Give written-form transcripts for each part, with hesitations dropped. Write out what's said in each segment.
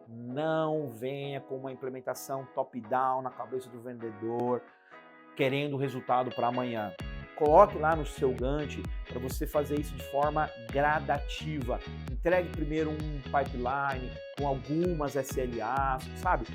Não venha com uma implementação top-down na cabeça do vendedor, querendo o resultado para amanhã. Coloque lá no seu Gantt para você fazer isso de forma gradativa. Entregue primeiro um pipeline com algumas SLAs, sabe?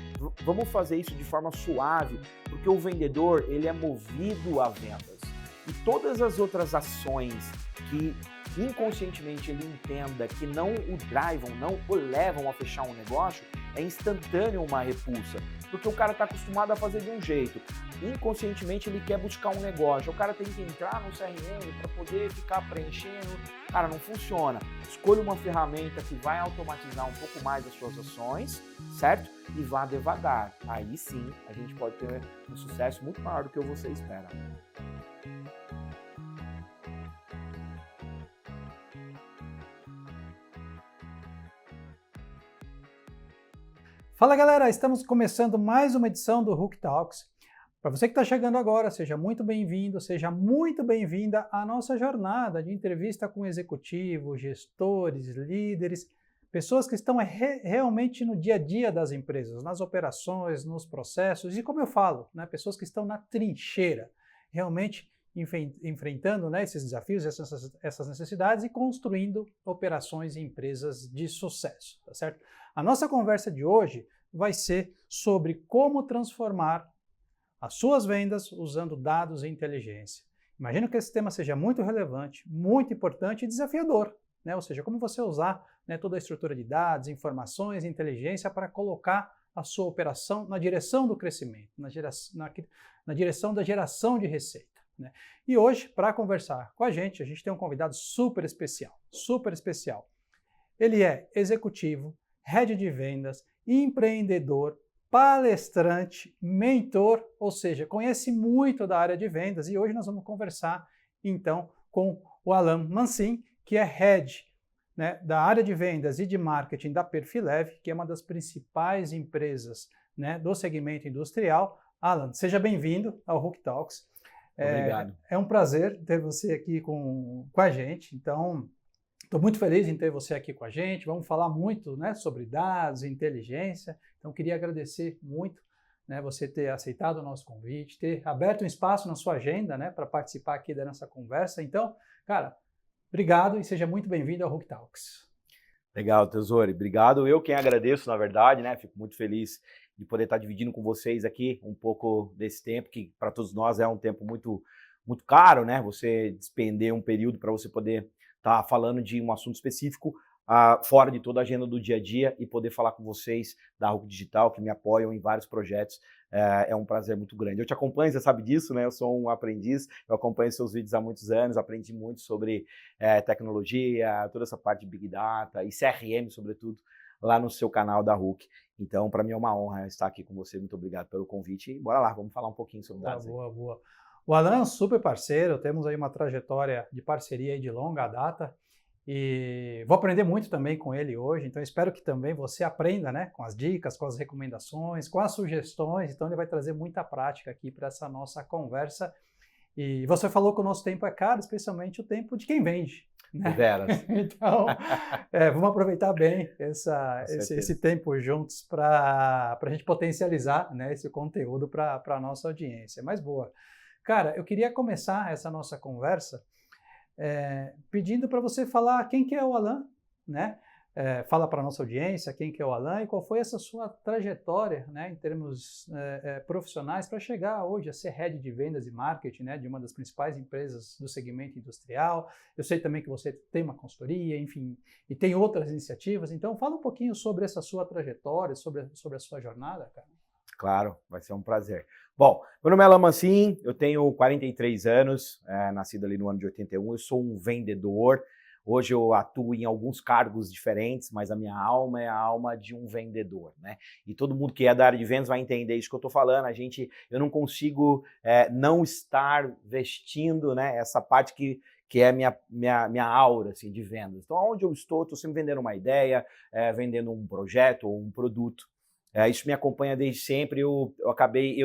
Vamos fazer isso de forma suave, porque o vendedor ele é movido a vendas. E todas as outras ações que inconscientemente ele entenda que não o drivam, não o levam a fechar um negócio, é instantâneo uma repulsa, porque o cara está acostumado a fazer de um jeito. Inconscientemente ele quer buscar um negócio, o cara tem que entrar no CRM para poder ficar preenchendo. Cara, não funciona. Escolha uma ferramenta que vai automatizar um pouco mais as suas ações, certo? E vá devagar. Aí sim a gente pode ter um sucesso muito maior do que você espera. Fala galera, estamos começando mais uma edição do Hook Talks. Para você que está chegando agora, seja muito bem-vindo, seja muito bem-vinda à nossa jornada de entrevista com executivos, gestores, líderes, pessoas que estão realmente no dia a dia das empresas, nas operações, nos processos e, como eu falo, né, pessoas que estão na trincheira, realmente enfrentando, né, esses desafios, essas necessidades e construindo operações e empresas de sucesso, tá certo? A nossa conversa de hoje vai ser sobre como transformar as suas vendas usando dados e inteligência. Imagino que esse tema seja muito relevante, muito importante e desafiador, né? Ou seja, como você usar, né, toda a estrutura de dados, informações e inteligência para colocar a sua operação na direção do crescimento, na direção da geração de receita, né? E hoje, para conversar com a gente tem um convidado super especial, super especial. Ele é executivo, head de vendas, empreendedor, palestrante, mentor, ou seja, conhece muito da área de vendas e hoje nós vamos conversar então com o Alan Mancin, que é head, né, da área de vendas e de marketing da Perfilev, que é uma das principais empresas, né, do segmento industrial. Alan, seja bem-vindo ao Hook Talks. Obrigado. É um prazer ter você aqui com a gente, então estou muito feliz em ter você aqui com a gente. Vamos falar muito, né, sobre dados e inteligência. Então, queria agradecer muito, né, você ter aceitado o nosso convite, ter aberto um espaço na sua agenda, né, para participar aqui da nossa conversa. Então, cara, obrigado e seja muito bem-vindo ao Hook Talks. Legal, Tesouro. Obrigado. Eu quem agradeço, na verdade, né? Fico muito feliz de poder estar dividindo com vocês aqui um pouco desse tempo, que para todos nós é um tempo muito, muito caro, né? Você despender um período para você poder estar falando de um assunto específico, fora de toda a agenda do dia a dia e poder falar com vocês da Hook Digital, que me apoiam em vários projetos. É um prazer muito grande. Eu te acompanho, você sabe disso, né? Eu sou um aprendiz, eu acompanho seus vídeos há muitos anos, aprendi muito sobre tecnologia, toda essa parte de Big Data e CRM, sobretudo, lá no seu canal da Hook. Então, para mim é uma honra estar aqui com você. Muito obrigado pelo convite. E bora lá, vamos falar um pouquinho sobre dados. Boa. O Alan é um super parceiro, temos aí uma trajetória de parceria de longa data e vou aprender muito também com ele hoje, então espero que também você aprenda, né, com as dicas, com as recomendações, com as sugestões, então ele vai trazer muita prática aqui para essa nossa conversa. E você falou que o nosso tempo é caro, especialmente o tempo de quem vende, né? Veras. Então, vamos aproveitar bem esse tempo juntos para a gente potencializar, né, esse conteúdo para a nossa audiência. Mas boa. Cara, eu queria começar essa nossa conversa pedindo para você falar quem que é o Alan, né? Fala para a nossa audiência quem que é o Alan e qual foi essa sua trajetória, né, em termos profissionais para chegar hoje a ser head de vendas e marketing, né, de uma das principais empresas do segmento industrial. Eu sei também que você tem uma consultoria, enfim, e tem outras iniciativas. Então, fala um pouquinho sobre essa sua trajetória, sobre a sua jornada, cara. Claro, vai ser um prazer. Bom, meu nome é Alan Mancin, eu tenho 43 anos, nascido ali no ano de 81, eu sou um vendedor. Hoje eu atuo em alguns cargos diferentes, mas a minha alma é a alma de um vendedor, né? E todo mundo que é da área de vendas vai entender isso que eu estou falando. Eu não consigo não estar vestindo, né, essa parte que é minha aura assim, de vendas. Então, onde eu estou sempre vendendo uma ideia, vendendo um projeto ou um produto. Isso me acompanha desde sempre. Eu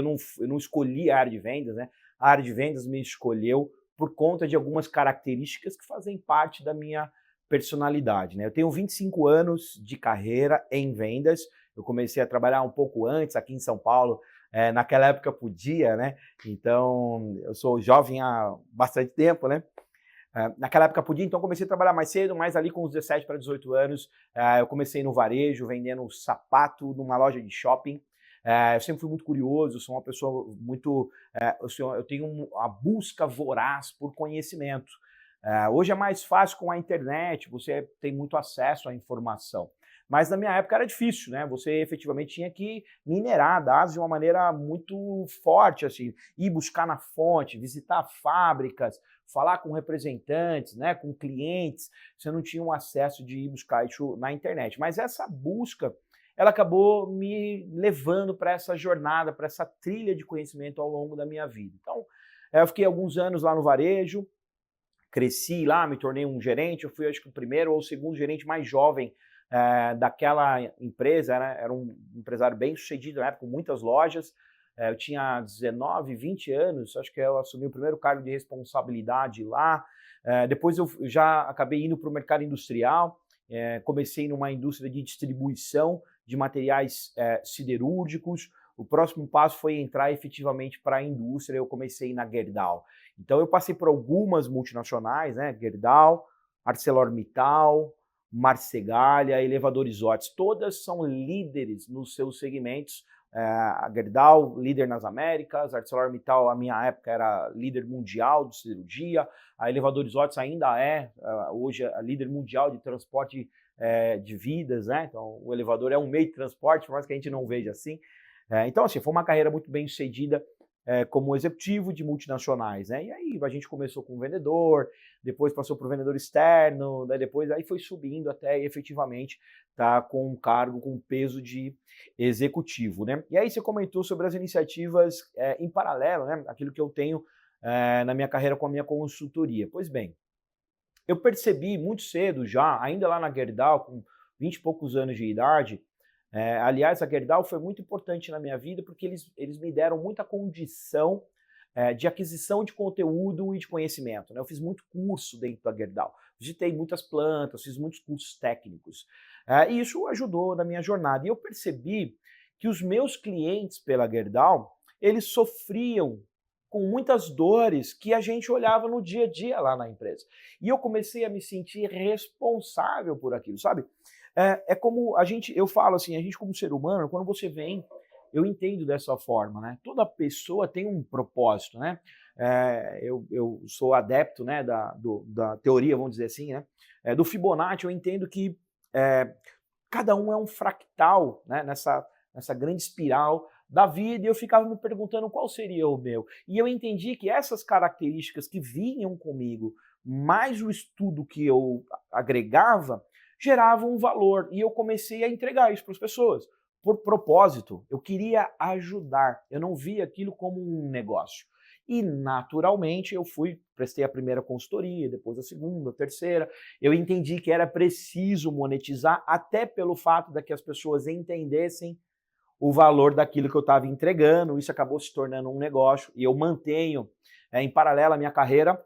não escolhi a área de vendas, né? A área de vendas me escolheu por conta de algumas características que fazem parte da minha personalidade, né? Eu tenho 25 anos de carreira em vendas. Eu comecei a trabalhar um pouco antes aqui em São Paulo. Naquela época podia, né? Então, eu sou jovem há bastante tempo, né? Naquela época podia, então comecei a trabalhar mais cedo, mas ali com uns 17 para 18 anos, eu comecei no varejo, vendendo sapato numa loja de shopping. Eu sempre fui muito curioso, sou uma pessoa muito... eu tenho uma busca voraz por conhecimento. Hoje é mais fácil com a internet, você tem muito acesso à informação. Mas na minha época era difícil, né? Você efetivamente tinha que minerar dados de uma maneira muito forte, assim, ir buscar na fonte, visitar fábricas, falar com representantes, né, com clientes. Você não tinha um acesso de ir buscar isso na internet. Mas essa busca, ela acabou me levando para essa jornada, para essa trilha de conhecimento ao longo da minha vida. Então, eu fiquei alguns anos lá no varejo, cresci lá, me tornei um gerente, eu fui acho que o primeiro ou o segundo gerente mais jovem daquela empresa, era um empresário bem sucedido na época, com muitas lojas. Eu tinha 19, 20 anos, acho que eu assumi o primeiro cargo de responsabilidade lá. Depois eu já acabei indo para o mercado industrial, comecei numa indústria de distribuição de materiais siderúrgicos. O próximo passo foi entrar efetivamente para a indústria, eu comecei na Gerdau. Então eu passei por algumas multinacionais, né? Gerdau, ArcelorMittal, Marcegaglia, Elevadores Otis, todas são líderes nos seus segmentos. A Gerdau, líder nas Américas, a ArcelorMittal, a minha época, era líder mundial de cirurgia, a Elevadores Otis ainda hoje, a líder mundial de transporte de vidas, né? Então, o elevador é um meio de transporte, por mais que a gente não veja assim. Então, assim, foi uma carreira muito bem sucedida como executivo de multinacionais, né? E aí a gente começou com vendedor, depois passou para o vendedor externo, daí depois aí foi subindo até efetivamente tá com um cargo com peso de executivo, né? E aí você comentou sobre as iniciativas em paralelo, né? Aquilo que eu tenho na minha carreira com a minha consultoria. Pois bem, eu percebi muito cedo já, ainda lá na Gerdau, com 20 e poucos anos de idade. Aliás, a Gerdau foi muito importante na minha vida porque eles me deram muita condição de aquisição de conteúdo e de conhecimento, né? Eu fiz muito curso dentro da Gerdau, visitei muitas plantas, fiz muitos cursos técnicos, e isso ajudou na minha jornada. E eu percebi que os meus clientes pela Gerdau, eles sofriam com muitas dores que a gente olhava no dia a dia lá na empresa. E eu comecei a me sentir responsável por aquilo, sabe? Como eu falo assim, a gente como ser humano, quando você vem, eu entendo dessa forma, né? Toda pessoa tem um propósito, né? Eu sou adepto, né, da teoria, vamos dizer assim, né? Do Fibonacci, eu entendo que cada um é um fractal, né, nessa grande espiral da vida, e eu ficava me perguntando qual seria o meu. E eu entendi que essas características que vinham comigo, mais o estudo que eu agregava, gerava um valor, e eu comecei a entregar isso para as pessoas. Por propósito, eu queria ajudar, eu não via aquilo como um negócio. E naturalmente eu prestei a primeira consultoria, depois a segunda, a terceira. Eu entendi que era preciso monetizar, até pelo fato de que as pessoas entendessem o valor daquilo que eu estava entregando. Isso acabou se tornando um negócio, e eu mantenho, em paralelo à minha carreira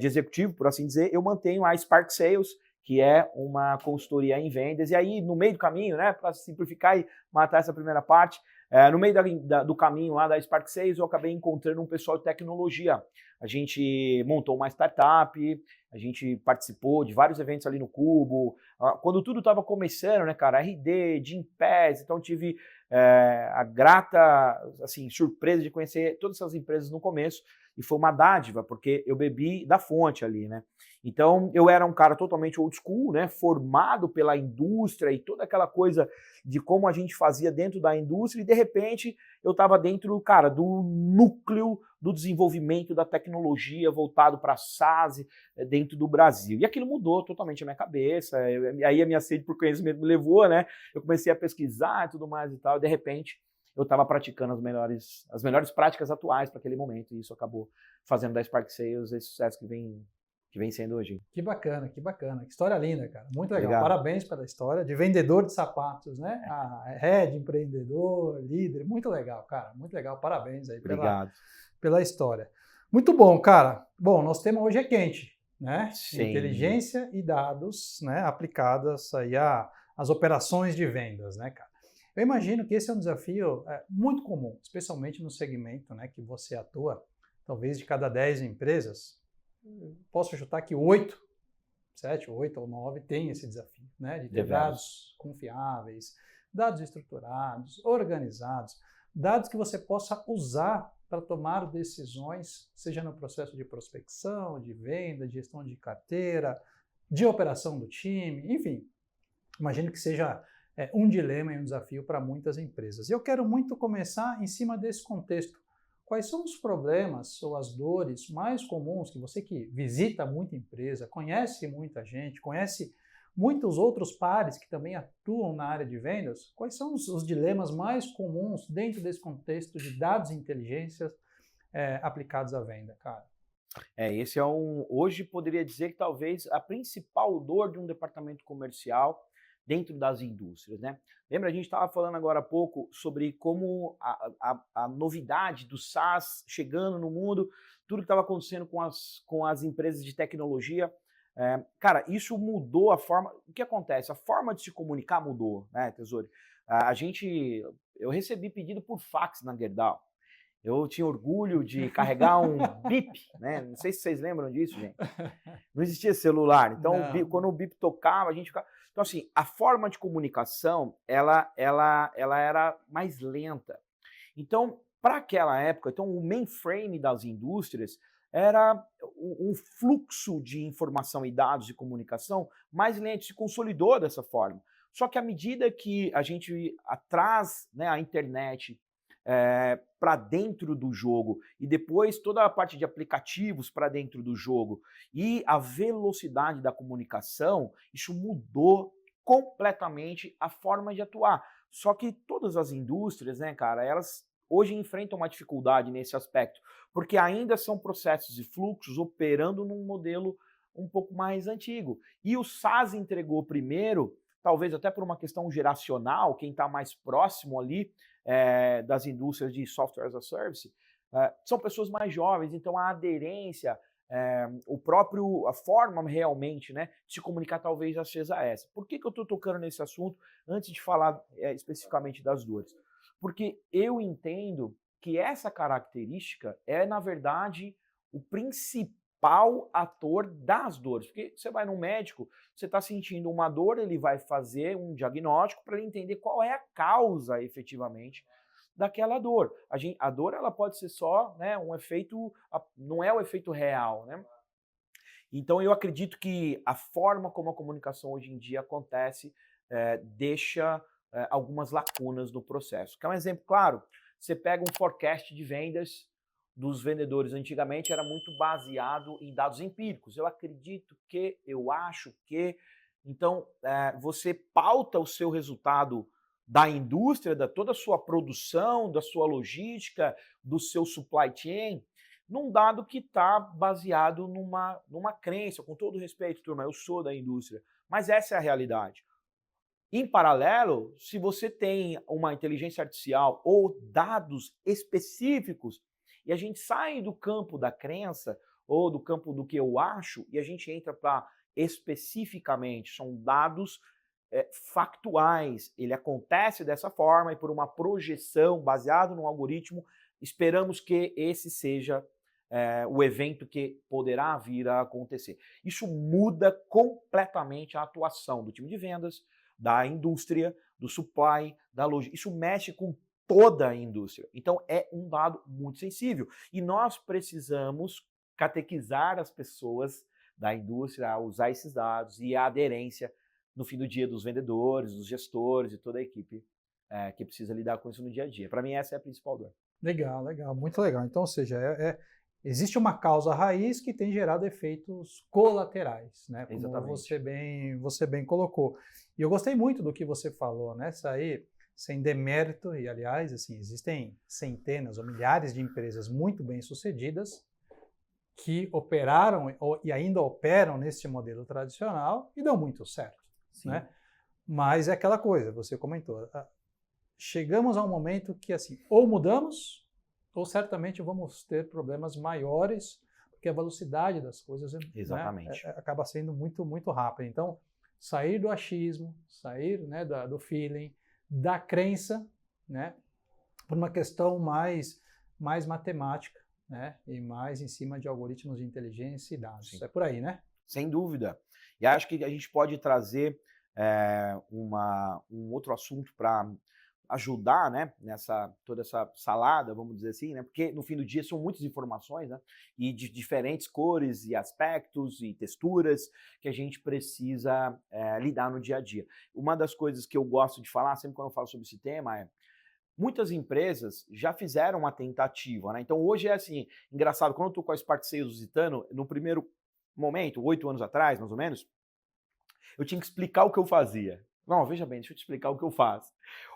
de executivo, por assim dizer, eu mantenho a Spark Sales, que é uma consultoria em vendas. E aí, no meio do caminho, né, para simplificar e matar essa primeira parte, no meio do caminho lá da Spark Sales, eu acabei encontrando um pessoal de tecnologia. A gente montou uma startup, a gente participou de vários eventos ali no Cubo. Quando tudo estava começando, né, cara, RD, Gympass, então tive a grata, assim, surpresa de conhecer todas essas empresas no começo, e foi uma dádiva, porque eu bebi da fonte ali, né? Então, eu era um cara totalmente old school, né, formado pela indústria e toda aquela coisa de como a gente fazia dentro da indústria, e de repente eu estava dentro, cara, do núcleo do desenvolvimento da tecnologia voltado para a SaaS dentro do Brasil. E aquilo mudou totalmente a minha cabeça, aí a minha sede por conhecimento me levou, né? Eu comecei a pesquisar e tudo mais e tal, e de repente eu estava praticando as melhores práticas atuais para aquele momento, e isso acabou fazendo da Spark Sales esse sucesso que vem sendo hoje. Que bacana, que bacana. Que história linda, cara. Muito legal. Obrigado. Parabéns pela história de vendedor de sapatos, né? A head, empreendedor, líder. Muito legal, cara. Muito legal. Parabéns aí pela história. Muito bom, cara. Bom, nosso tema hoje é quente. né? Sim. Inteligência e dados, né, aplicadas aí às operações de vendas, né, cara? Eu imagino que esse é um desafio muito comum, especialmente no segmento, né, que você atua. Talvez de cada 10 empresas, posso chutar que 8, 7, 8 ou 9 tem esse desafio, né, de ter dados confiáveis, dados estruturados, organizados, dados que você possa usar para tomar decisões, seja no processo de prospecção, de venda, de gestão de carteira, de operação do time, enfim. Imagino que seja um dilema e um desafio para muitas empresas. E eu quero muito começar em cima desse contexto. Quais são os problemas ou as dores mais comuns que você que visita muita empresa, conhece muita gente, conhece muitos outros pares que também atuam na área de vendas, quais são os dilemas mais comuns dentro desse contexto de dados e inteligências aplicados à venda, cara? Esse é hoje poderia dizer que talvez a principal dor de um departamento comercial dentro das indústrias, né? Lembra, a gente estava falando agora há pouco sobre como a novidade do SaaS chegando no mundo, tudo que estava acontecendo com as empresas de tecnologia. Cara, isso mudou a forma. O que acontece? A forma de se comunicar mudou, né, Tesourio? Eu recebi pedido por fax na Gerdau. Eu tinha orgulho de carregar um bip, né? Não sei se vocês lembram disso, gente. Não existia celular, então quando o bip tocava, a gente ficava... Então, assim, a forma de comunicação, ela era mais lenta. Então, para aquela época, então, o mainframe das indústrias era um fluxo de informação e dados de comunicação mais lento, se consolidou dessa forma. Só que à medida que a gente traz, né, a internet para dentro do jogo e depois toda a parte de aplicativos para dentro do jogo e a velocidade da comunicação, isso mudou completamente a forma de atuar. Só que todas as indústrias, né, cara, elas hoje enfrentam uma dificuldade nesse aspecto, porque ainda são processos e fluxos operando num modelo um pouco mais antigo. E o SaaS entregou primeiro, talvez até por uma questão geracional, quem está mais próximo ali das indústrias de software as a service, são pessoas mais jovens, então a aderência, a forma realmente, né, de se comunicar talvez já seja essa. Por que eu estou tocando nesse assunto antes de falar especificamente das dores? Porque eu entendo que essa característica é, na verdade, o principal ator das dores. Porque você vai no médico, você está sentindo uma dor, ele vai fazer um diagnóstico para ele entender qual é a causa, efetivamente, daquela dor. A dor ela pode ser só, né, um efeito, não é o efeito real, né? Então eu acredito que a forma como a comunicação hoje em dia acontece deixa algumas lacunas no processo. Quer um exemplo claro? Você pega um forecast de vendas dos vendedores antigamente, era muito baseado em dados empíricos. Eu acredito que, eu acho que... Então, você pauta o seu resultado da indústria, da toda a sua produção, da sua logística, do seu supply chain, num dado que está baseado numa crença. Com todo respeito, turma, eu sou da indústria, mas essa é a realidade. Em paralelo, se você tem uma inteligência artificial ou dados específicos, e a gente sai do campo da crença ou do campo do que eu acho e a gente entra para especificamente, são dados factuais. Ele acontece dessa forma e por uma projeção baseada num algoritmo, esperamos que esse seja o evento que poderá vir a acontecer. Isso muda completamente a atuação do time de vendas, da indústria, do supply, da logística. Isso mexe com toda a indústria. Então, é um dado muito sensível. E nós precisamos catequizar as pessoas da indústria a usar esses dados e a aderência no fim do dia dos vendedores, dos gestores e toda a equipe que precisa lidar com isso no dia a dia. Para mim, essa é a principal dor. Legal, legal, muito legal. Então, ou seja, existe uma causa raiz que tem gerado efeitos colaterais, né? Como exatamente. Você bem colocou. E eu gostei muito do que você falou, né? Isso aí, sem demérito, e aliás, assim, existem centenas ou milhares de empresas muito bem-sucedidas que operaram e ainda operam nesse modelo tradicional e dão muito certo, né? Mas é aquela coisa, você comentou, chegamos a um momento que, assim, ou mudamos, ou certamente vamos ter problemas maiores, porque a velocidade das coisas, né, Exatamente. acaba sendo muito, muito rápida. Então, sair do achismo, sair, né, do feeling, da crença, né, por uma questão mais matemática, né, e mais em cima de algoritmos de inteligência e dados. Sim. É por aí, né? Sem dúvida. E acho que a gente pode trazer um outro assunto para ajudar, né, toda essa salada, vamos dizer assim, né, porque no fim do dia são muitas informações, né, e de diferentes cores e aspectos e texturas que a gente precisa lidar no dia a dia. Uma das coisas que eu gosto de falar, sempre quando eu falo sobre esse tema, muitas empresas já fizeram uma tentativa, né? Então hoje é assim, engraçado, quando eu estou com a Smart Sales visitando, no primeiro momento, 8 anos atrás, mais ou menos, eu tinha que explicar o que eu fazia. Não, veja bem, deixa eu te explicar o que eu faço.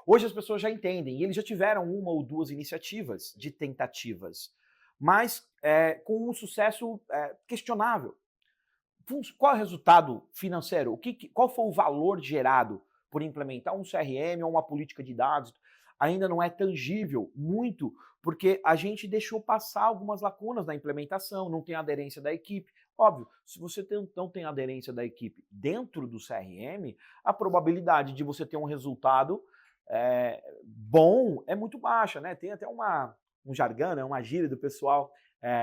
Hoje as pessoas já entendem, e eles já tiveram uma ou duas iniciativas de tentativas, mas com um sucesso questionável. Qual é o resultado financeiro? Qual foi o valor gerado por implementar um CRM ou uma política de dados? Ainda não é tangível muito, porque a gente deixou passar algumas lacunas na implementação, não tem aderência da equipe. Óbvio, se você não tem aderência da equipe dentro do CRM, a probabilidade de você ter um resultado bom é muito baixa, né? Tem até um jargão, né? Uma gíria do pessoal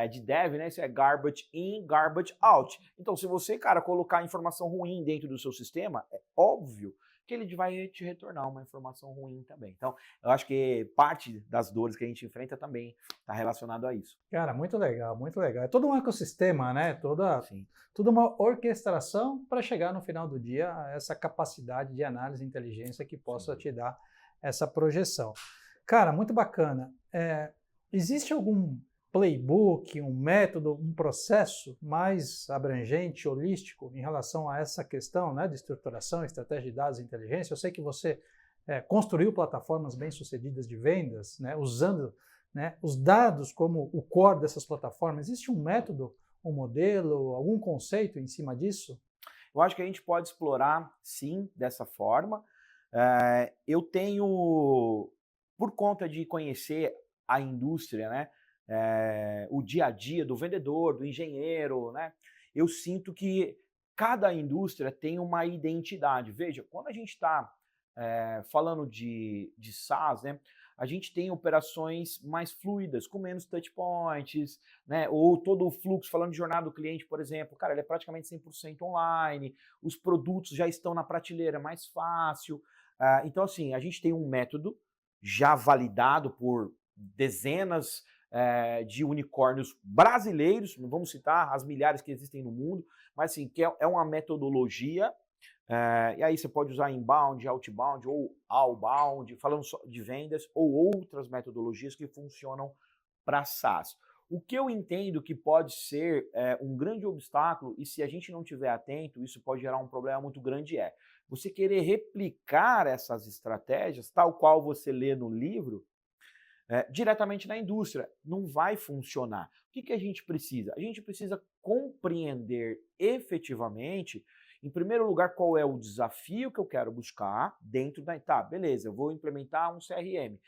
de dev, né? Isso é garbage in, garbage out. Então, se você, cara, colocar informação ruim dentro do seu sistema, é óbvio que ele vai te retornar uma informação ruim também. Então, eu acho que parte das dores que a gente enfrenta também está relacionado a isso. Cara, muito legal, muito legal. É todo um ecossistema, né? Sim. Toda uma orquestração para chegar no final do dia a essa capacidade de análise e inteligência que possa te dar essa projeção. Cara, muito bacana. Existe algum playbook, um método, um processo mais abrangente, holístico, em relação a essa questão, né, de estruturação, estratégia de dados e inteligência? Eu sei que você construiu plataformas bem-sucedidas de vendas, né, usando, né, os dados como o core dessas plataformas. Existe um método, um modelo, algum conceito em cima disso? Eu acho que a gente pode explorar, sim, dessa forma. Eu tenho, por conta de conhecer a indústria, né, o dia a dia do vendedor, do engenheiro, né, eu sinto que cada indústria tem uma identidade. Veja, quando a gente está falando de SaaS, né, a gente tem operações mais fluidas, com menos touch points, né, ou todo o fluxo, falando de jornada do cliente, por exemplo, cara, ele é praticamente 100% online, os produtos já estão na prateleira, mais fácil. Então, assim, a gente tem um método já validado por dezenas de unicórnios brasileiros, não vamos citar as milhares que existem no mundo, mas assim, que é uma metodologia. E aí você pode usar inbound, outbound ou outbound, falando só de vendas, ou outras metodologias que funcionam para SaaS. O que eu entendo que pode ser um grande obstáculo, e se a gente não estiver atento, isso pode gerar um problema muito grande, você querer replicar essas estratégias, tal qual você lê no livro, diretamente na indústria. Não vai funcionar. O que a gente precisa? A gente precisa compreender efetivamente, em primeiro lugar, qual é o desafio que eu quero buscar dentro da... Tá, beleza, eu vou implementar um CRM.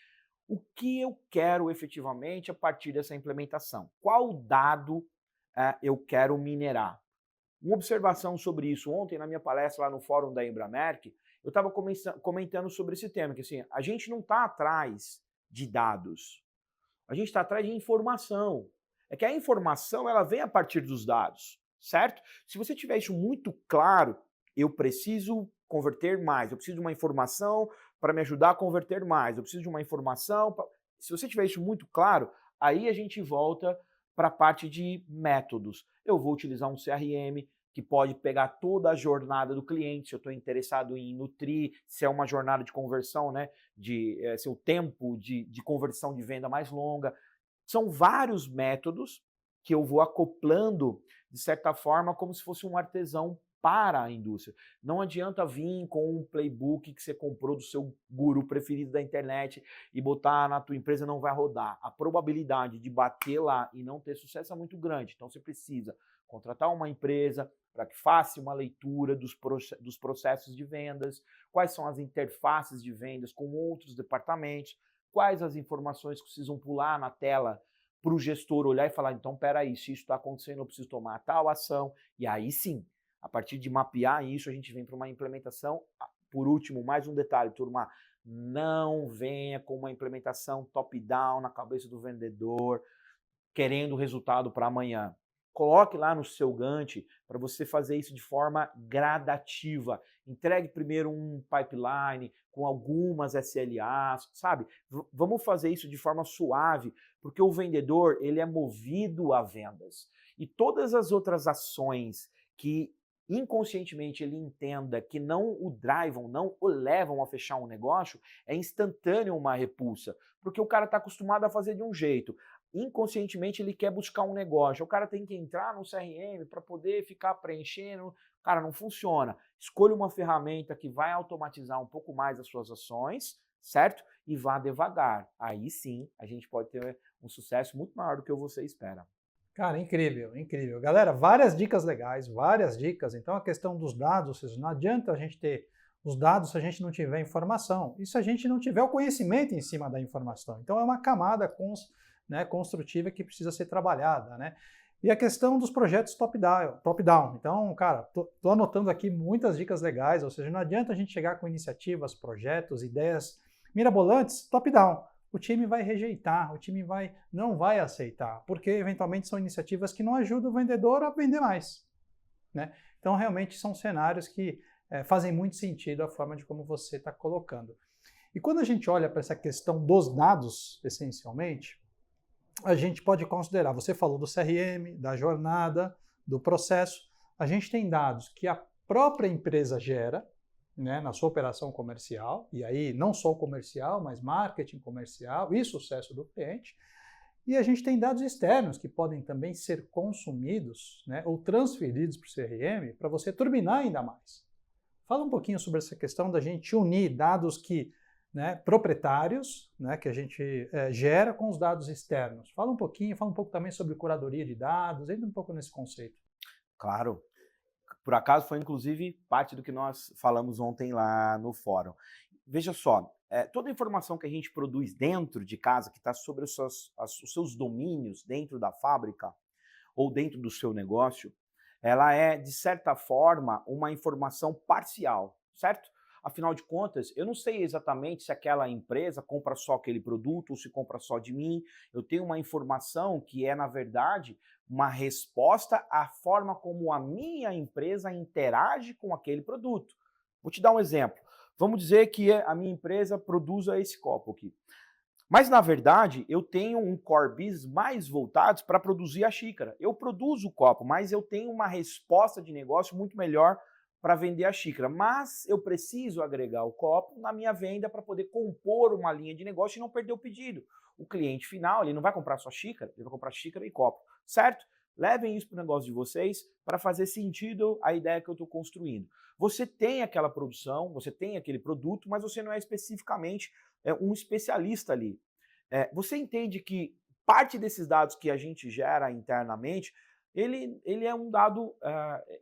O que eu quero efetivamente a partir dessa implementação? Qual dado eu quero minerar? Uma observação sobre isso ontem, na minha palestra lá no fórum da Embramerc, eu estava comentando sobre esse tema, que assim, a gente não está atrás de dados, a gente está atrás de informação. É que a informação ela vem a partir dos dados, certo? Se você tiver isso muito claro, eu preciso converter mais, eu preciso de uma informação para me ajudar a converter mais, eu preciso de uma informação... Se você tiver isso muito claro, aí a gente volta para a parte de métodos. Eu vou utilizar um CRM que pode pegar toda a jornada do cliente, se eu estou interessado em nutrir, se é uma jornada de conversão, né, se o tempo de conversão de venda mais longa. São vários métodos que eu vou acoplando, de certa forma, como se fosse um artesão para a indústria. Não adianta vir com um playbook que você comprou do seu guru preferido da internet e botar na tua empresa, não vai rodar. A probabilidade de bater lá e não ter sucesso é muito grande. Então você precisa contratar uma empresa para que faça uma leitura dos processos de vendas, quais são as interfaces de vendas com outros departamentos, quais as informações que precisam pular na tela para o gestor olhar e falar, então, peraí, se isso está acontecendo, eu preciso tomar tal ação. E aí sim, a partir de mapear isso, a gente vem para uma implementação. Por último, mais um detalhe, turma, não venha com uma implementação top-down na cabeça do vendedor, querendo o resultado para amanhã. Coloque lá no seu Gantt para você fazer isso de forma gradativa. Entregue primeiro um pipeline com algumas SLAs, sabe? Vamos fazer isso de forma suave, porque o vendedor, ele é movido a vendas. E todas as outras ações que inconscientemente ele entenda que não o drivam, não o levam a fechar um negócio, é instantâneo uma repulsa, porque o cara está acostumado a fazer de um jeito. Inconscientemente ele quer buscar um negócio, o cara tem que entrar no CRM para poder ficar preenchendo, cara, não funciona. Escolha uma ferramenta que vai automatizar um pouco mais as suas ações, certo? E vá devagar. Aí sim a gente pode ter um sucesso muito maior do que você espera. Cara, incrível, incrível. Galera, várias dicas legais, várias dicas. Então, a questão dos dados, ou seja, não adianta a gente ter os dados se a gente não tiver informação e se a gente não tiver o conhecimento em cima da informação. Então, é uma camada construtiva que precisa ser trabalhada, né? E a questão dos projetos top-down. Então, cara, tô anotando aqui muitas dicas legais, ou seja, não adianta a gente chegar com iniciativas, projetos, ideias mirabolantes top-down. O time vai rejeitar, o time não vai aceitar, porque eventualmente são iniciativas que não ajudam o vendedor a vender mais, né? Então, realmente são cenários que fazem muito sentido a forma de como você está colocando. E quando a gente olha para essa questão dos dados, essencialmente, a gente pode considerar, você falou do CRM, da jornada, do processo, a gente tem dados que a própria empresa gera, né, na sua operação comercial, e aí não só o comercial, mas marketing comercial e sucesso do cliente. E a gente tem dados externos que podem também ser consumidos, né, ou transferidos para o CRM para você turbinar ainda mais. Fala um pouquinho sobre essa questão da gente unir dados proprietários, né, que a gente gera com os dados externos. Fala um pouco também sobre curadoria de dados, entra um pouco nesse conceito. Claro. Por acaso foi inclusive parte do que nós falamos ontem lá no fórum. Veja só, toda a informação que a gente produz dentro de casa, que está sobre os seus domínios dentro da fábrica ou dentro do seu negócio, ela é, de certa forma, uma informação parcial, certo? Afinal de contas, eu não sei exatamente se aquela empresa compra só aquele produto ou se compra só de mim. Eu tenho uma informação que é, na verdade, uma resposta à forma como a minha empresa interage com aquele produto. Vou te dar um exemplo. Vamos dizer que a minha empresa produza esse copo aqui. Mas, na verdade, eu tenho um core business mais voltado para produzir a xícara. Eu produzo o copo, mas eu tenho uma resposta de negócio muito melhor para vender a xícara. Mas eu preciso agregar o copo na minha venda para poder compor uma linha de negócio e não perder o pedido. O cliente final, ele não vai comprar só xícara, ele vai comprar xícara e copo, certo? Levem isso para o negócio de vocês para fazer sentido a ideia que eu estou construindo. Você tem aquela produção, você tem aquele produto, mas você não é especificamente um especialista ali. Você entende que parte desses dados que a gente gera internamente, ele é um dado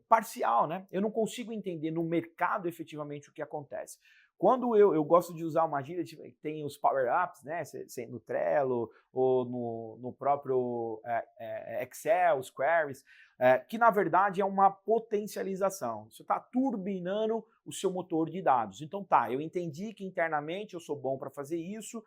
parcial, né? Eu não consigo entender no mercado efetivamente o que acontece. Quando eu gosto de usar uma gíria, tem os power-ups, né? No Trello ou no próprio Excel, os queries, que na verdade é uma potencialização. Você está turbinando o seu motor de dados. Então tá, eu entendi que internamente eu sou bom para fazer isso,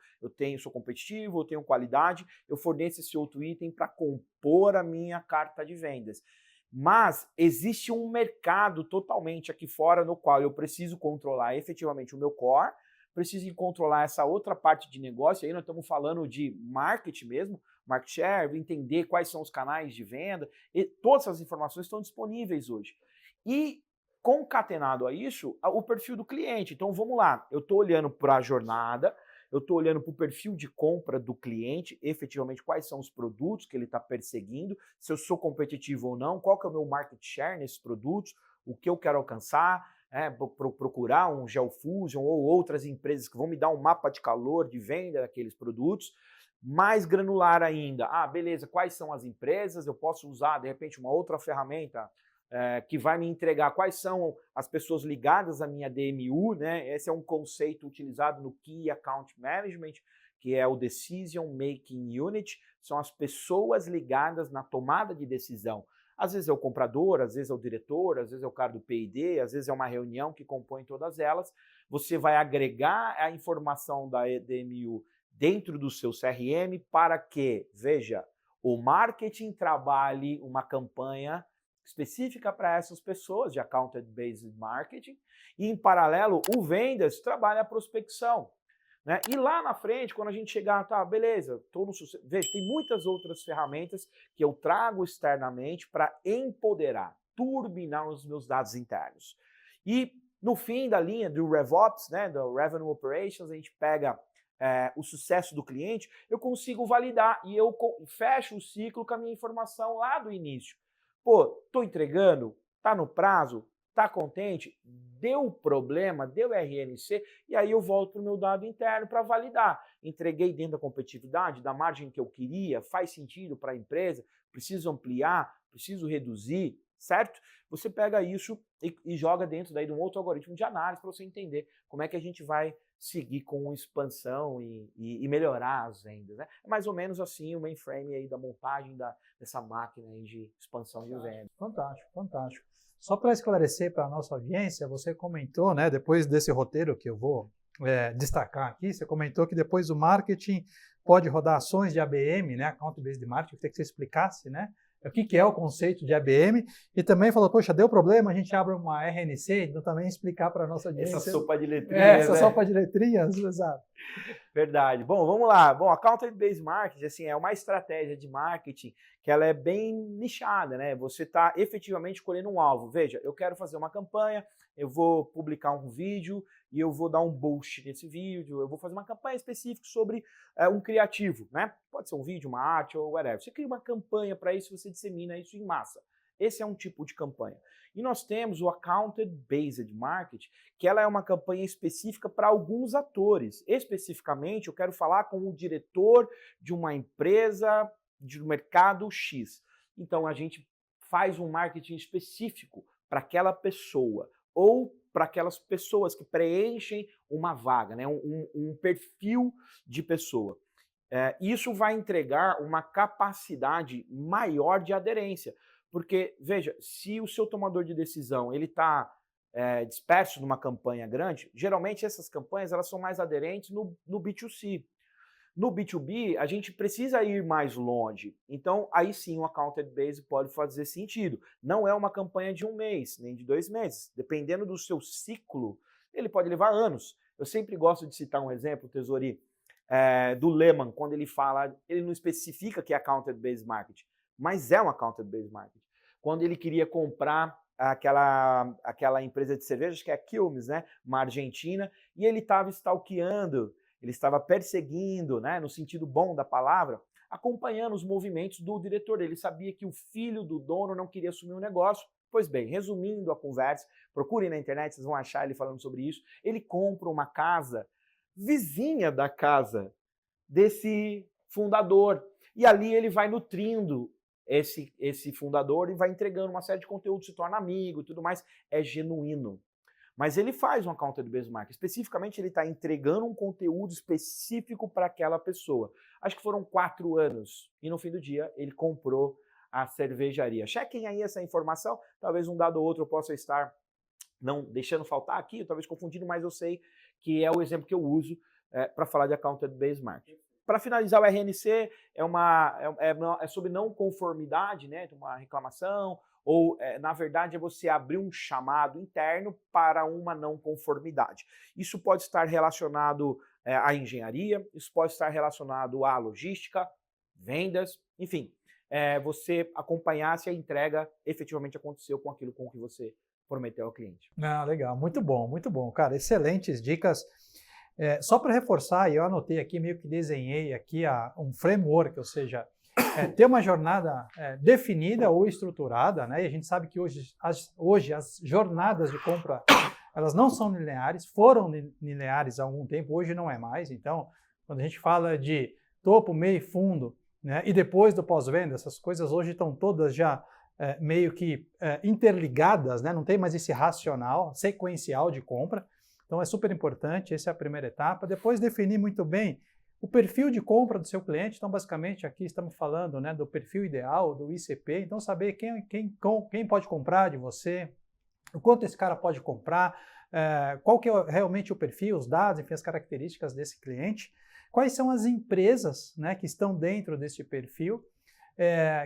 sou competitivo, eu tenho qualidade, eu forneço esse outro item para compor a minha carta de vendas. Mas existe um mercado totalmente aqui fora no qual eu preciso controlar efetivamente o meu core, preciso controlar essa outra parte de negócio, aí nós estamos falando de marketing mesmo, market share, entender quais são os canais de venda, e todas essas informações estão disponíveis hoje. E concatenado a isso, o perfil do cliente. Então vamos lá, eu estou olhando para a jornada, eu estou olhando para o perfil de compra do cliente, efetivamente quais são os produtos que ele está perseguindo, se eu sou competitivo ou não, qual que é o meu market share nesses produtos, o que eu quero alcançar, procurar um GeoFusion ou outras empresas que vão me dar um mapa de calor de venda daqueles produtos. Mais granular ainda, beleza, quais são as empresas, eu posso usar de repente uma outra ferramenta que vai me entregar quais são as pessoas ligadas à minha DMU, né? Esse é um conceito utilizado no Key Account Management, que é o Decision Making Unit, são as pessoas ligadas na tomada de decisão. Às vezes é o comprador, às vezes é o diretor, às vezes é o cara do P&D, às vezes é uma reunião que compõe todas elas. Você vai agregar a informação da DMU dentro do seu CRM para que, veja, o marketing trabalhe uma campanha específica para essas pessoas de Account-Based Marketing e, em paralelo, o vendas trabalha a prospecção. Né? E lá na frente, quando a gente chegar, tá, beleza, tô no sucesso. Veja, tem muitas outras ferramentas que eu trago externamente para empoderar, turbinar os meus dados internos. E no fim da linha do RevOps, né, do Revenue Operations, a gente pega o sucesso do cliente, eu consigo validar e eu fecho o ciclo com a minha informação lá do início. Pô, tô entregando, tá no prazo, tá contente, deu problema, deu RNC, e aí eu volto para o meu dado interno para validar. Entreguei dentro da competitividade, da margem que eu queria, faz sentido para a empresa, preciso ampliar, preciso reduzir, certo? Você pega isso e joga dentro daí de um outro algoritmo de análise para você entender como é que a gente vai seguir com expansão e melhorar as vendas. Né? É mais ou menos assim o mainframe aí da montagem dessa máquina aí de expansão de vendas. Fantástico, fantástico. Só para esclarecer para a nossa audiência, você comentou, né, depois desse roteiro que eu vou destacar aqui, você comentou que depois o marketing pode rodar ações de ABM, né, Account Based Marketing, eu queria que você explicasse, né, o que é o conceito de ABM, e também falou, poxa, deu problema, a gente abre uma RNC, então também explicar para a nossa audiência. Essa sopa de letrinhas, essa sopa de letrinhas, exato. Verdade. Bom, vamos lá. Bom, Account Based Marketing, assim, é uma estratégia de marketing que ela é bem nichada, né? Você está efetivamente escolhendo um alvo. Veja, eu quero fazer uma campanha, eu vou publicar um vídeo e eu vou dar um boost nesse vídeo, eu vou fazer uma campanha específica sobre um criativo, né? Pode ser um vídeo, uma arte ou whatever. Você cria uma campanha para isso, você dissemina isso em massa. Esse é um tipo de campanha. E nós temos o Account-Based Marketing, que ela é uma campanha específica para alguns atores. Especificamente, eu quero falar com o diretor de uma empresa de mercado X. Então, a gente faz um marketing específico para aquela pessoa ou para aquelas pessoas que preenchem uma vaga, né? um perfil de pessoa. Isso vai entregar uma capacidade maior de aderência. Porque, veja, se o seu tomador de decisão ele está disperso numa campanha grande, geralmente essas campanhas elas são mais aderentes no B2C. No B2B, a gente precisa ir mais longe. Então, aí sim, o Account Based pode fazer sentido. Não é uma campanha de 1 mês, nem de 2 meses. Dependendo do seu ciclo, ele pode levar anos. Eu sempre gosto de citar um exemplo, Tesori, do Lehman, quando ele fala, ele não especifica que é Account Based Marketing, mas é um Account-Based Marketing. Quando ele queria comprar aquela empresa de cervejas, que é a Quilmes, né, uma argentina, e ele estava stalkeando, ele estava perseguindo, né, no sentido bom da palavra, acompanhando os movimentos do diretor. Ele sabia que o filho do dono não queria assumir o negócio. Pois bem, resumindo a conversa, procurem na internet, vocês vão achar ele falando sobre isso. Ele compra uma casa vizinha da casa desse fundador. E ali ele vai nutrindo esse fundador e vai entregando uma série de conteúdos, se torna amigo e tudo mais, é genuíno. Mas ele faz um Account-Based Marketing, especificamente ele está entregando um conteúdo específico para aquela pessoa. Acho que foram 4 anos e no fim do dia ele comprou a cervejaria. Chequem aí essa informação, talvez um dado ou outro eu possa estar não deixando faltar aqui, talvez confundindo, mas eu sei que é o exemplo que eu uso para falar de Account-Based Marketing. Para finalizar, o RNC é sobre não conformidade, né, uma reclamação, ou, na verdade, é você abrir um chamado interno para uma não conformidade. Isso pode estar relacionado à engenharia, isso pode estar relacionado à logística, vendas, enfim, você acompanhar se a entrega efetivamente aconteceu com aquilo com que você prometeu ao cliente. Ah, legal, muito bom. Cara, excelentes dicas. Só para reforçar, eu anotei aqui, meio que desenhei aqui um framework, ou seja, ter uma jornada definida ou estruturada, né? E a gente sabe que hoje as jornadas de compra, elas não são lineares, foram lineares há algum tempo, hoje não é mais. Então, quando a gente fala de topo, meio e fundo, né? E depois do pós-venda, essas coisas hoje estão todas já meio que interligadas, né? Não tem mais esse racional, sequencial de compra. Então é super importante, essa é a primeira etapa. Depois definir muito bem o perfil de compra do seu cliente. Então basicamente aqui estamos falando, né, do perfil ideal, do ICP. Então saber quem pode comprar de você, o quanto esse cara pode comprar, qual que é realmente o perfil, os dados, enfim, as características desse cliente. Quais são as empresas, né, que estão dentro desse perfil.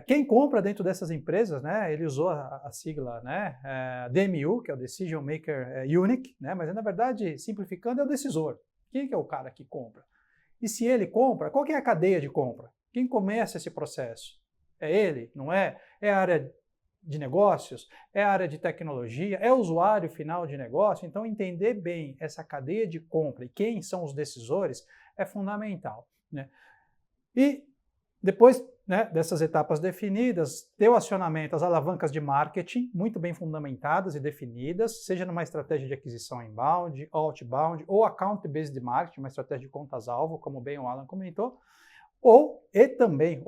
Quem compra dentro dessas empresas, né, ele usou a sigla, né, DMU, que é o Decision Maker Unit, né, mas na verdade, simplificando, é o decisor. Quem que é o cara que compra? E se ele compra, qual que é a cadeia de compra? Quem começa esse processo? É ele, não é? É a área de negócios? É a área de tecnologia? É o usuário final de negócio? Então, entender bem essa cadeia de compra e quem são os decisores é fundamental, né? E depois, né, dessas etapas definidas, ter o acionamento, as alavancas de marketing muito bem fundamentadas e definidas, seja numa estratégia de aquisição inbound, outbound, ou account-based marketing, uma estratégia de contas-alvo, como bem o Alan comentou, e também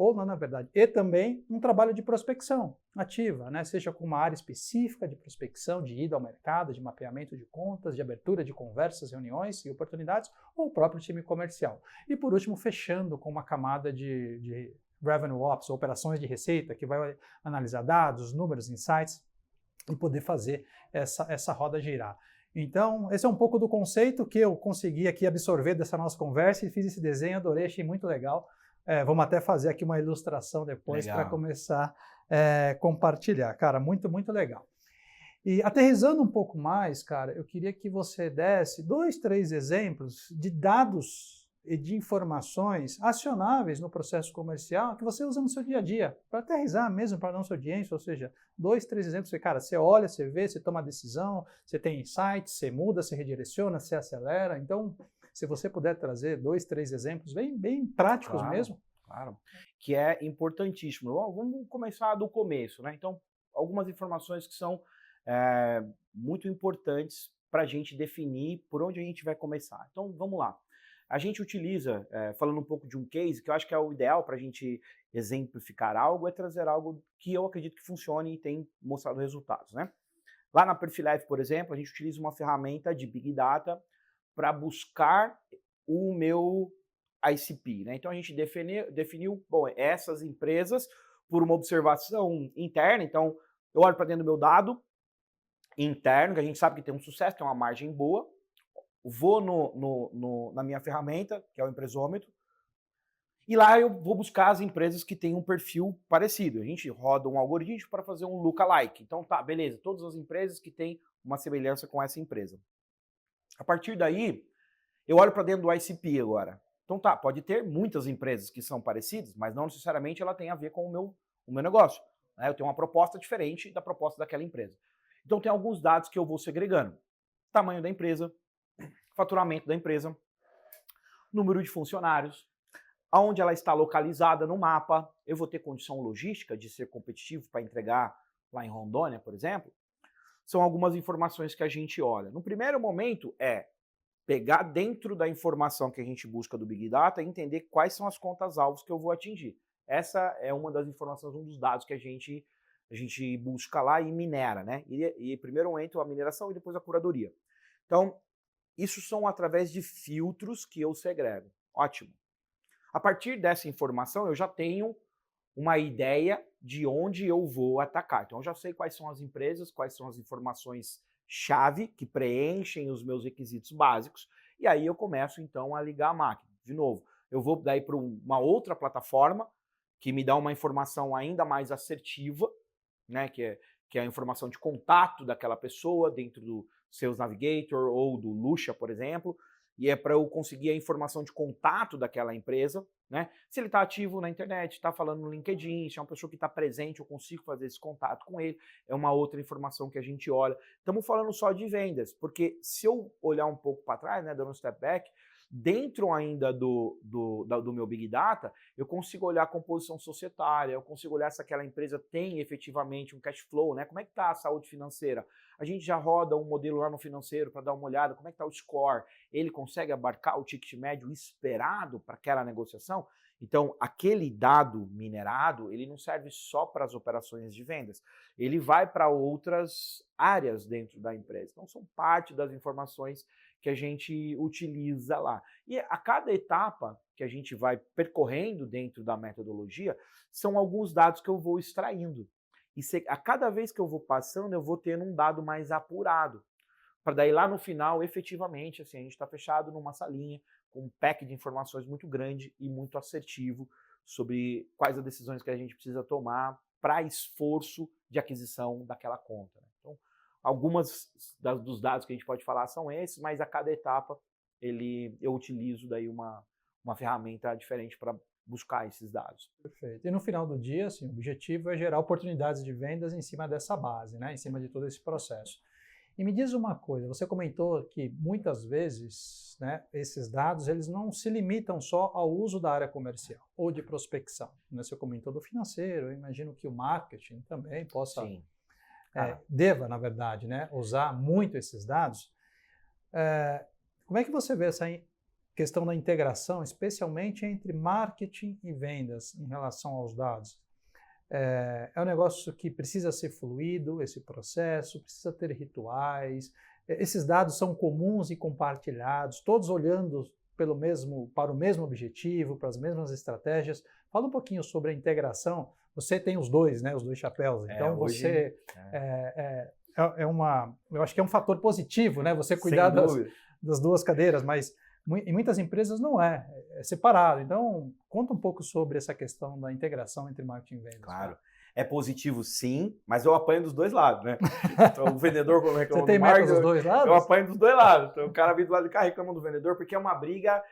um trabalho de prospecção ativa, né? Seja com uma área específica de prospecção, de ida ao mercado, de mapeamento de contas, de abertura de conversas, reuniões e oportunidades, ou o próprio time comercial. E por último, fechando com uma camada de Revenue Ops, operações de receita, que vai analisar dados, números, insights, e poder fazer essa roda girar. Então, esse é um pouco do conceito que eu consegui aqui absorver dessa nossa conversa e fiz esse desenho, adorei, achei muito legal. Vamos até fazer aqui uma ilustração depois para começar a compartilhar. Cara, muito, muito legal. E aterrissando um pouco mais, cara, eu queria que você desse 2, 3 exemplos de dados e de informações acionáveis no processo comercial que você usa no seu dia a dia, para aterrissar mesmo para a nossa audiência, ou seja, 2, 3 exemplos, cara, você olha, você vê, você toma decisão, você tem insights, você muda, você redireciona, você acelera. Então, se você puder trazer 2, 3 exemplos bem práticos mesmo. Claro, que é importantíssimo. Vamos começar do começo, né? Então, algumas informações que são muito importantes para a gente definir por onde a gente vai começar. Então, vamos lá. A gente utiliza, falando um pouco de um case, que eu acho que é o ideal para a gente exemplificar algo, é trazer algo que eu acredito que funcione e tem mostrado resultados, né? Lá na Perfilife, por exemplo, a gente utiliza uma ferramenta de Big Data para buscar o meu ICP, né? Então a gente definiu, bom, essas empresas por uma observação interna. Então eu olho para dentro do meu dado interno, que a gente sabe que tem um sucesso, tem uma margem boa, vou na minha ferramenta, que é o empresômetro, e lá eu vou buscar as empresas que têm um perfil parecido. A gente roda um algoritmo para fazer um lookalike. Então tá, beleza, todas as empresas que têm uma semelhança com essa empresa. A partir daí, eu olho para dentro do ICP agora. Então tá, pode ter muitas empresas que são parecidas, mas não necessariamente ela tem a ver com o meu negócio, né? Eu tenho uma proposta diferente da proposta daquela empresa. Então tem alguns dados que eu vou segregando. Tamanho da empresa, faturamento da empresa, número de funcionários, aonde ela está localizada no mapa, eu vou ter condição logística de ser competitivo para entregar lá em Rondônia, por exemplo. São algumas informações que a gente olha. No primeiro momento é pegar dentro da informação que a gente busca do Big Data e entender quais são as contas-alvos que eu vou atingir. Essa é uma das informações, um dos dados que a gente busca lá e minera, né? E primeiro entra a mineração e depois a curadoria. Então, isso são através de filtros que eu segrego. Ótimo. A partir dessa informação, eu já tenho uma ideia de onde eu vou atacar. Então, eu já sei quais são as empresas, quais são as informações-chave que preenchem os meus requisitos básicos, e aí eu começo, então, a ligar a máquina. De novo, eu vou daí para uma outra plataforma que me dá uma informação ainda mais assertiva, né, que é a informação de contato daquela pessoa dentro do Sales Navigator ou do Lucia, por exemplo, e é para eu conseguir a informação de contato daquela empresa, né? Se ele está ativo na internet, está falando no LinkedIn, se é uma pessoa que está presente, eu consigo fazer esse contato com ele, é uma outra informação que a gente olha. Estamos falando só de vendas, porque se eu olhar um pouco para trás, né, dando um step back, dentro ainda do meu Big Data, eu consigo olhar a composição societária, eu consigo olhar se aquela empresa tem efetivamente um cash flow, né? Como é que está a saúde financeira? A gente já roda um modelo lá no financeiro para dar uma olhada, como é que está o score? Ele consegue abarcar o ticket médio esperado para aquela negociação? Então, aquele dado minerado, ele não serve só para as operações de vendas, ele vai para outras áreas dentro da empresa. Então, são parte das informações que a gente utiliza lá. E a cada etapa que a gente vai percorrendo dentro da metodologia, são alguns dados que eu vou extraindo. E a cada vez que eu vou passando, eu vou tendo um dado mais apurado. Para daí lá no final, efetivamente, assim, a gente está fechado numa salinha, com um pack de informações muito grande e muito assertivo sobre quais as decisões que a gente precisa tomar para esforço de aquisição daquela conta. Então, algumas dos dados que a gente pode falar são esses, mas a cada etapa eu utilizo daí uma ferramenta diferente para buscar esses dados. Perfeito. E no final do dia, assim, o objetivo é gerar oportunidades de vendas em cima dessa base, né? Em cima de todo esse processo. E me diz uma coisa, você comentou que muitas vezes, né, esses dados eles não se limitam só ao uso da área comercial ou de prospecção. Né? Você comentou do financeiro, eu imagino que o marketing também possa, deva, na verdade, né, usar muito esses dados. Como é que você vê essa questão da integração, especialmente entre marketing e vendas em relação aos dados? É um negócio que precisa ser fluido, esse processo, precisa ter rituais, esses dados são comuns e compartilhados, todos olhando para o mesmo objetivo, para as mesmas estratégias. Fala um pouquinho sobre a integração. Você tem os dois, né, os dois chapéus, então você eu acho que é um fator positivo, né, você cuidar das duas cadeiras, mas em muitas empresas não é separado. Então, conta um pouco sobre essa questão da integração entre marketing e vendas. Claro. É positivo sim, mas eu apanho dos dois lados, né? Então, o vendedor, como reclama Você tem meta dos dois lados? Eu apanho dos dois lados. Então, o cara vem do lado de cá reclama do vendedor, porque é uma briga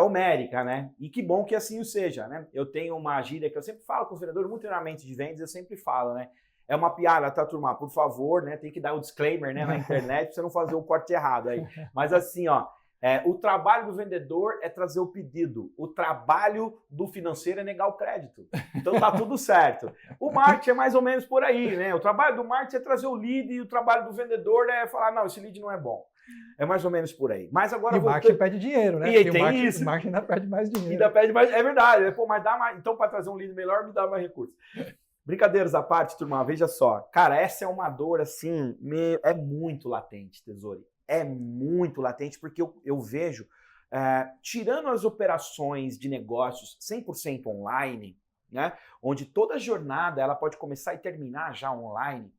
homérica, né? E que bom que assim o seja, né? Eu tenho uma gíria que eu sempre falo com o vendedor, muito treinamento de vendas, eu sempre falo, né? É uma piada, tá, turma? Por favor, né? Tem que dar o disclaimer, né, na internet, pra você não fazer o corte errado aí. Mas assim, ó, o trabalho do vendedor é trazer o pedido. O trabalho do financeiro é negar o crédito. Então tá tudo certo. O marketing é mais ou menos por aí, né? O trabalho do marketing é trazer o lead e o trabalho do vendedor é falar, não, esse lead não é bom. É mais ou menos por aí. Mas agora o marketing pede dinheiro, né? E tem isso. O marketing ainda pede mais dinheiro. Ainda pede mais, é verdade. Pô, mas dá mais. Então, para trazer um lead melhor, me dá mais recursos. Brincadeiras à parte, turma, veja só. Cara, essa é uma dor, assim, é muito latente, Tesori. É muito latente, porque eu vejo, tirando as operações de negócios 100% online, né, onde toda jornada ela pode começar e terminar já online,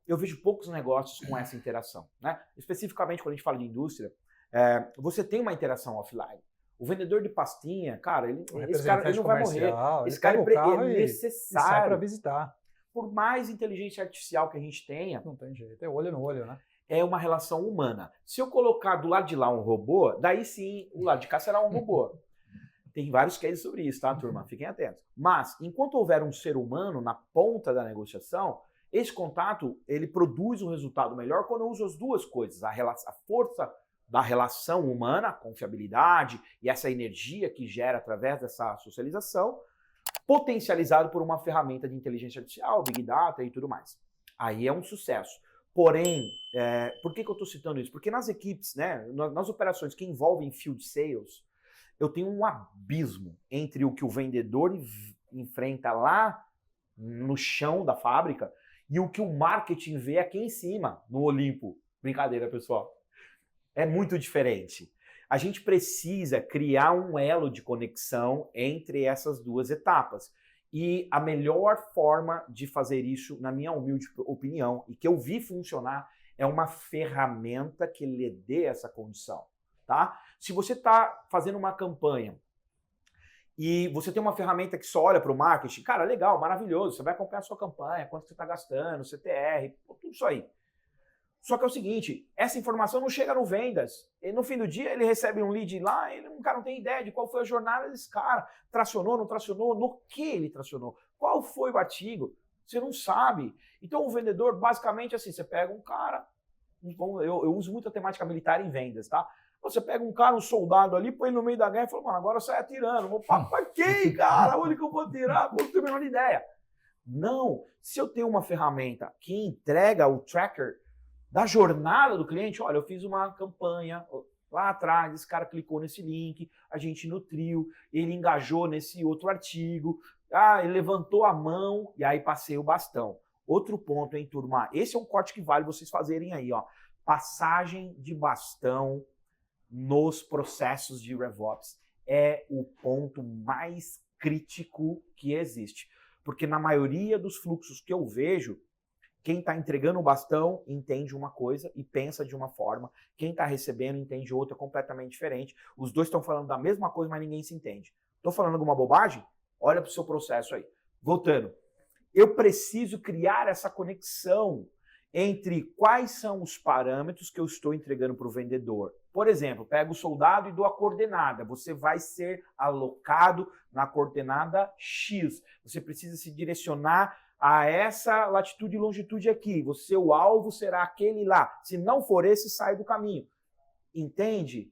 eu vejo poucos negócios com essa interação. Né? Especificamente quando a gente fala de indústria, você tem uma interação offline. O vendedor de pastinha, cara, esse cara ele não vai morrer. Esse cara é necessário para visitar. Por mais inteligência artificial que a gente tenha, não tem jeito, é olho no olho, né? É uma relação humana. Se eu colocar do lado de lá um robô, daí sim, o lado de cá será um robô. Tem vários cases sobre isso, tá, turma? Fiquem atentos. Mas, enquanto houver um ser humano na ponta da negociação, esse contato, ele produz um resultado melhor quando eu uso as duas coisas. A força da relação humana, a confiabilidade e essa energia que gera através dessa socialização, potencializado por uma ferramenta de inteligência artificial, Big Data e tudo mais. Aí é um sucesso. Porém, por que eu estou citando isso? Porque nas equipes, né, nas operações que envolvem field sales, eu tenho um abismo entre o que o vendedor enfrenta lá no chão da fábrica e o que o marketing vê aqui em cima, no Olimpo. Brincadeira, pessoal. É muito diferente. A gente precisa criar um elo de conexão entre essas duas etapas. E a melhor forma de fazer isso, na minha humilde opinião, e que eu vi funcionar, é uma ferramenta que lhe dê essa condição, tá? Se você está fazendo uma campanha e você tem uma ferramenta que só olha para o marketing, cara, legal, maravilhoso, você vai acompanhar a sua campanha, quanto você está gastando, CTR, tudo isso aí. Só que é o seguinte, essa informação não chega no vendas. E no fim do dia ele recebe um lead lá, o cara não tem ideia de qual foi a jornada desse cara. Tracionou, não tracionou, no que ele tracionou? Qual foi o artigo? Você não sabe. Então o vendedor, basicamente assim, você pega um cara, eu uso muito a temática militar em vendas, tá? Você pega um cara, um soldado ali, põe no meio da guerra e fala, mano, agora sai atirando. Vou pra quem, cara? Onde que eu vou atirar? Não tenho a menor ideia. Não. Se eu tenho uma ferramenta que entrega o tracker da jornada do cliente, olha, eu fiz uma campanha lá atrás, esse cara clicou nesse link, a gente nutriu, ele engajou nesse outro artigo, ele levantou a mão e aí passei o bastão. Outro ponto, hein, turma? Esse é um corte que vale vocês fazerem aí, ó. Passagem de bastão nos processos de RevOps é o ponto mais crítico que existe. Porque na maioria dos fluxos que eu vejo, quem está entregando o bastão entende uma coisa e pensa de uma forma. Quem está recebendo entende outra completamente diferente. Os dois estão falando da mesma coisa, mas ninguém se entende. Estou falando alguma bobagem? Olha para o seu processo aí. Voltando. Eu preciso criar essa conexão entre quais são os parâmetros que eu estou entregando para o vendedor. Por exemplo, pego o soldado e dou a coordenada. Você vai ser alocado na coordenada X. Você precisa se direcionar a essa latitude e longitude aqui. O alvo será aquele lá. Se não for esse, sai do caminho. Entende?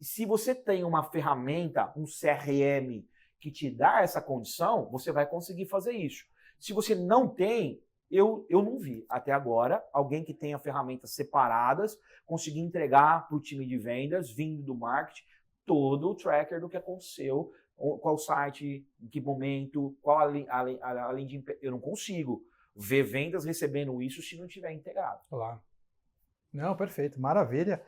E se você tem uma ferramenta, um CRM, que te dá essa condição, você vai conseguir fazer isso. Se você não tem, eu não vi até agora alguém que tenha ferramentas separadas conseguir entregar para o time de vendas, vindo do marketing, todo o tracker do que aconteceu, qual site, em que momento, qual a linha de... Eu não consigo ver vendas recebendo isso se não tiver integrado. Claro. Não, perfeito, maravilha.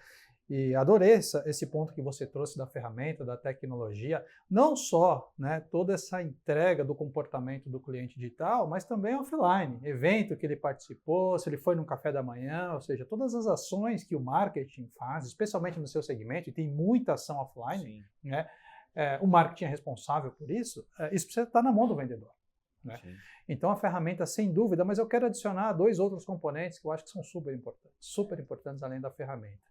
E adorei esse ponto que você trouxe da ferramenta, da tecnologia, não só, né, toda essa entrega do comportamento do cliente digital, mas também offline, evento que ele participou, se ele foi num café da manhã, ou seja, todas as ações que o marketing faz, especialmente no seu segmento, e tem muita ação offline, né, o marketing é responsável por isso, isso precisa estar na mão do vendedor. Né? Então a ferramenta, sem dúvida, mas eu quero adicionar 2 outros componentes que eu acho que são super importantes além da ferramenta.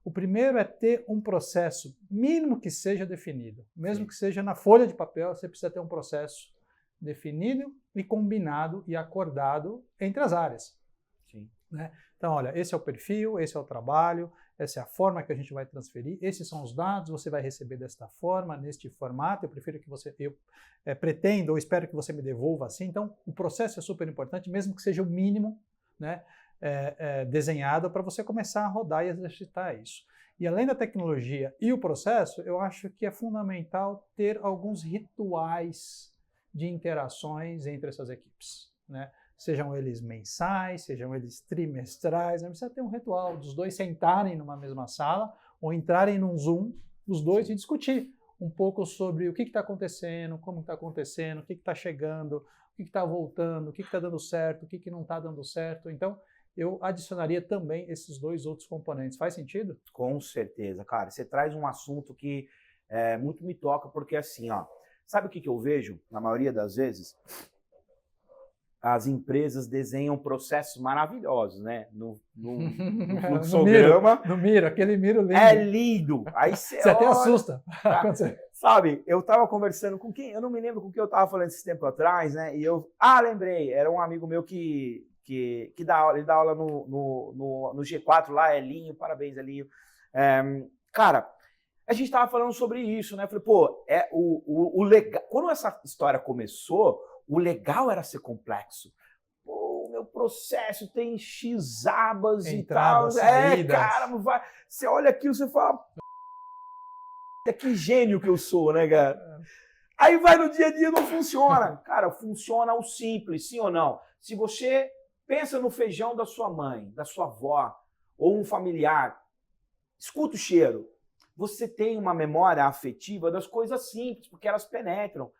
O primeiro é ter um processo mínimo que seja definido. Mesmo que seja na folha de papel, você precisa ter um processo definido e combinado e acordado entre as áreas. Né? Então, olha, esse é o perfil, esse é o trabalho, essa é a forma que a gente vai transferir, esses são os dados, você vai receber desta forma, neste formato, eu pretendo ou espero que você me devolva assim. Então, o processo é super importante, mesmo que seja o mínimo, né? Desenhado para você começar a rodar e exercitar isso. E além da tecnologia e o processo, eu acho que é fundamental ter alguns rituais de interações entre essas equipes, né? Sejam eles mensais, sejam eles trimestrais, não precisa ter um ritual dos dois sentarem numa mesma sala ou entrarem num Zoom, os dois, e discutir um pouco sobre o que está acontecendo, como está acontecendo, o que está chegando, o que está voltando, o que está dando certo, o que não está dando certo. Então, eu adicionaria também esses 2 outros componentes. Faz sentido? Com certeza, cara. Você traz um assunto que muito me toca, porque assim, ó, sabe o que eu vejo, na maioria das vezes? As empresas desenham processos maravilhosos, né? No fluxograma. No Miro, aquele Miro lindo. É lindo. Aí você até assusta. Sabe, eu estava conversando com quem? Eu não me lembro com quem eu estava falando esse tempo atrás, né? E lembrei, era um amigo meu que dá aula, ele dá aula no G4 lá, Elinho, parabéns, Elinho. Cara, a gente estava falando sobre isso, né? Eu falei, pô, o legal. Quando essa história começou, o legal era ser complexo. Pô, o meu processo tem X abas e tal. Cara, vai. Você olha aquilo e você fala, que gênio que eu sou, né, cara? Aí vai no dia a dia, não funciona. Cara, funciona o simples, sim ou não? Se você pensa no feijão da sua mãe, da sua avó, ou um familiar, escuta o cheiro. Você tem uma memória afetiva das coisas simples, porque elas penetram.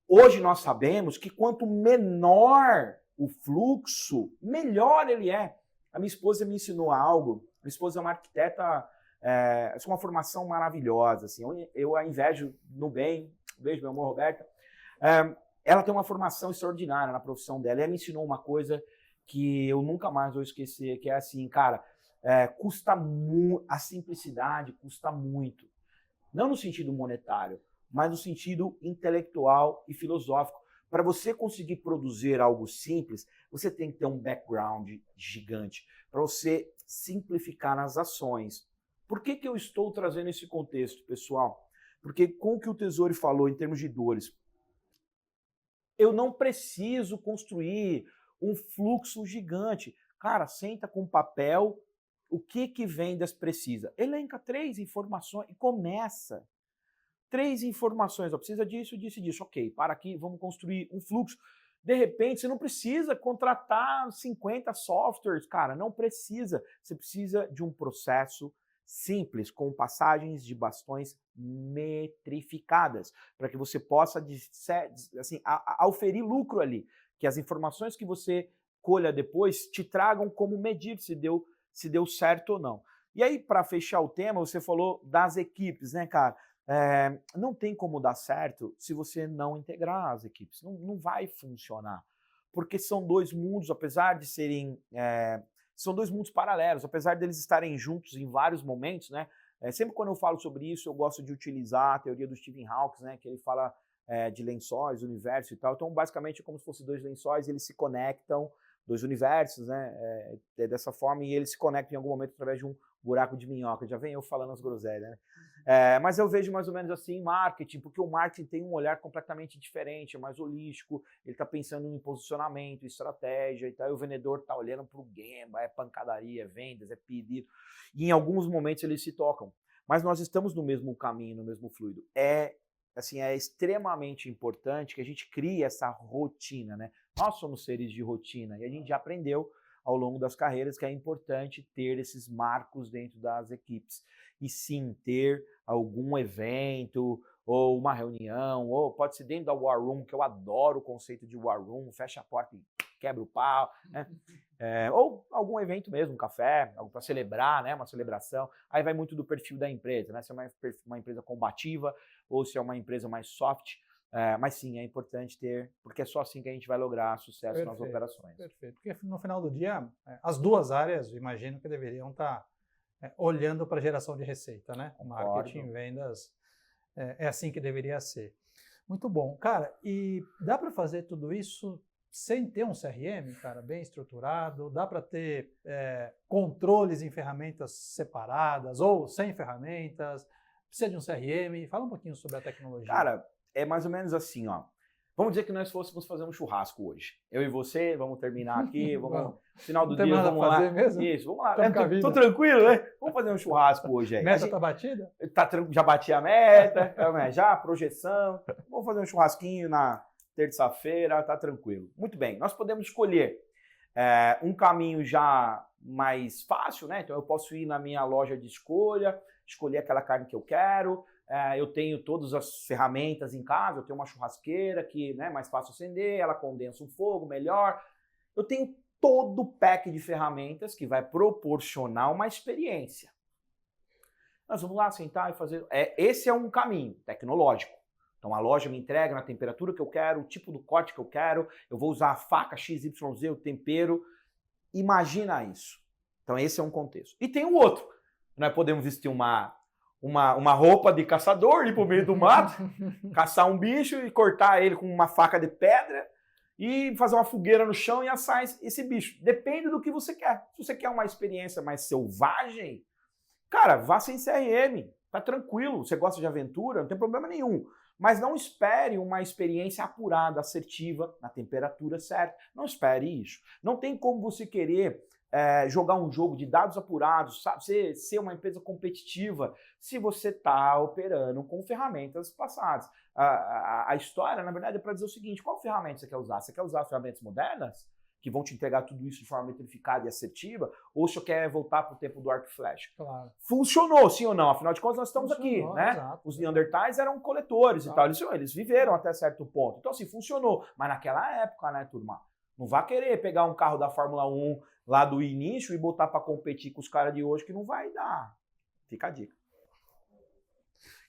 Hoje nós sabemos que quanto menor o fluxo, melhor ele é. A minha esposa me ensinou algo. Minha esposa é uma arquiteta, é uma formação maravilhosa. Assim. Eu a invejo no bem. Beijo, meu amor, Roberta. Ela tem uma formação extraordinária na profissão dela. Ela me ensinou uma coisa que eu nunca mais vou esquecer, que é assim, cara, a simplicidade custa muito. Não no sentido monetário, mas no sentido intelectual e filosófico. Para você conseguir produzir algo simples, você tem que ter um background gigante. Para você simplificar nas ações. Por que eu estou trazendo esse contexto, pessoal? Porque com o que o Tesori falou em termos de dores, eu não preciso construir um fluxo gigante. Cara, senta com papel, o que vendas precisa? Elenca 3 informações e começa. 3 informações, precisa disso, disso e disso. Ok, para aqui, vamos construir um fluxo. De repente, você não precisa contratar 50 softwares, cara, não precisa. Você precisa de um processo simples, com passagens de bastões metrificadas, para que você possa assim, auferir lucro ali, que as informações que você colha depois te tragam como medir se deu certo ou não. E aí, para fechar o tema, você falou das equipes, né, cara? Não tem como dar certo se você não integrar as equipes. Não vai funcionar. Porque são 2 mundos, apesar de serem... são 2 mundos paralelos, apesar deles estarem juntos em vários momentos, né? Sempre quando eu falo sobre isso, eu gosto de utilizar a teoria do Stephen Hawking, né? Que ele fala de lençóis, universo e tal. Então, basicamente, é como se fossem 2 lençóis, eles se conectam, 2 universos, né? Dessa forma, e eles se conectam em algum momento através de um buraco de minhoca. Já vem eu falando as groselhas, né? Mas eu vejo mais ou menos assim em marketing, porque o marketing tem um olhar completamente diferente, é mais holístico, ele está pensando em posicionamento, estratégia e tal, e o vendedor está olhando para o gamba, é pancadaria, é vendas, é pedido, e em alguns momentos eles se tocam. Mas nós estamos no mesmo caminho, no mesmo fluido. É extremamente importante que a gente crie essa rotina, né? Nós somos seres de rotina e a gente já aprendeu ao longo das carreiras que é importante ter esses marcos dentro das equipes. E sim, ter algum evento ou uma reunião, ou pode ser dentro da War Room, que eu adoro o conceito de War Room, fecha a porta e quebra o pau, né? Ou algum evento mesmo, um café, algo para celebrar, né? Uma celebração. Aí vai muito do perfil da empresa, né? Se é uma empresa combativa ou se é uma empresa mais soft. Mas sim, é importante ter, porque é só assim que a gente vai lograr sucesso nas operações. Perfeito, porque no final do dia, as 2 áreas, imagino que deveriam estar olhando para a geração de receita, né? Marketing, vendas, é assim que deveria ser. Muito bom. Cara, e dá para fazer tudo isso sem ter um CRM, cara, bem estruturado? Dá para ter controles em ferramentas separadas ou sem ferramentas? Precisa de um CRM? Fala um pouquinho sobre a tecnologia. Cara, é mais ou menos assim, ó. Vamos dizer que nós fôssemos fazer um churrasco hoje. Eu e você, vamos terminar aqui, vamos no final do dia, vamos lá. Mesmo? Isso, vamos lá. Tô tranquilo, né? Vamos fazer um churrasco hoje aí. Meta tá batida? Já bati a meta, já, projeção. Vamos fazer um churrasquinho na terça-feira, tá tranquilo. Muito bem, nós podemos escolher um caminho já mais fácil, né? Então eu posso ir na minha loja de escolha, escolher aquela carne que eu quero. Eu tenho todas as ferramentas em casa, eu tenho uma churrasqueira que é mais fácil acender, ela condensa o fogo melhor. Eu tenho todo o pack de ferramentas que vai proporcionar uma experiência. Nós vamos lá sentar e fazer... esse é um caminho tecnológico. Então a loja me entrega na temperatura que eu quero, o tipo do corte que eu quero, eu vou usar a faca XYZ, o tempero. Imagina isso. Então esse é um contexto. E tem o outro. Nós podemos vestir uma roupa de caçador, ir pro meio do mato, caçar um bicho e cortar ele com uma faca de pedra e fazer uma fogueira no chão e assar esse bicho. Depende do que você quer. Se você quer uma experiência mais selvagem, cara, vá sem CRM, tá tranquilo. Você gosta de aventura, não tem problema nenhum. Mas não espere uma experiência apurada, assertiva, na temperatura certa. Não espere isso. Não tem como você querer jogar um jogo de dados apurados, sabe? Ser uma empresa competitiva se você está operando com ferramentas passadas. A história, na verdade, é para dizer o seguinte: qual ferramenta você quer usar? Você quer usar ferramentas modernas, que vão te entregar tudo isso de forma metrificada e assertiva, ou você quer voltar para o tempo do arco e flecha? Claro. Funcionou, sim ou não? Afinal de contas, nós estamos aqui, né? Exato. Os Neandertais eram coletores e tal, eles viveram até certo ponto. Então, assim, funcionou. Mas naquela época, né, turma? Não vá querer pegar um carro da Fórmula 1 lá do início e botar para competir com os caras de hoje, que não vai dar. Fica a dica.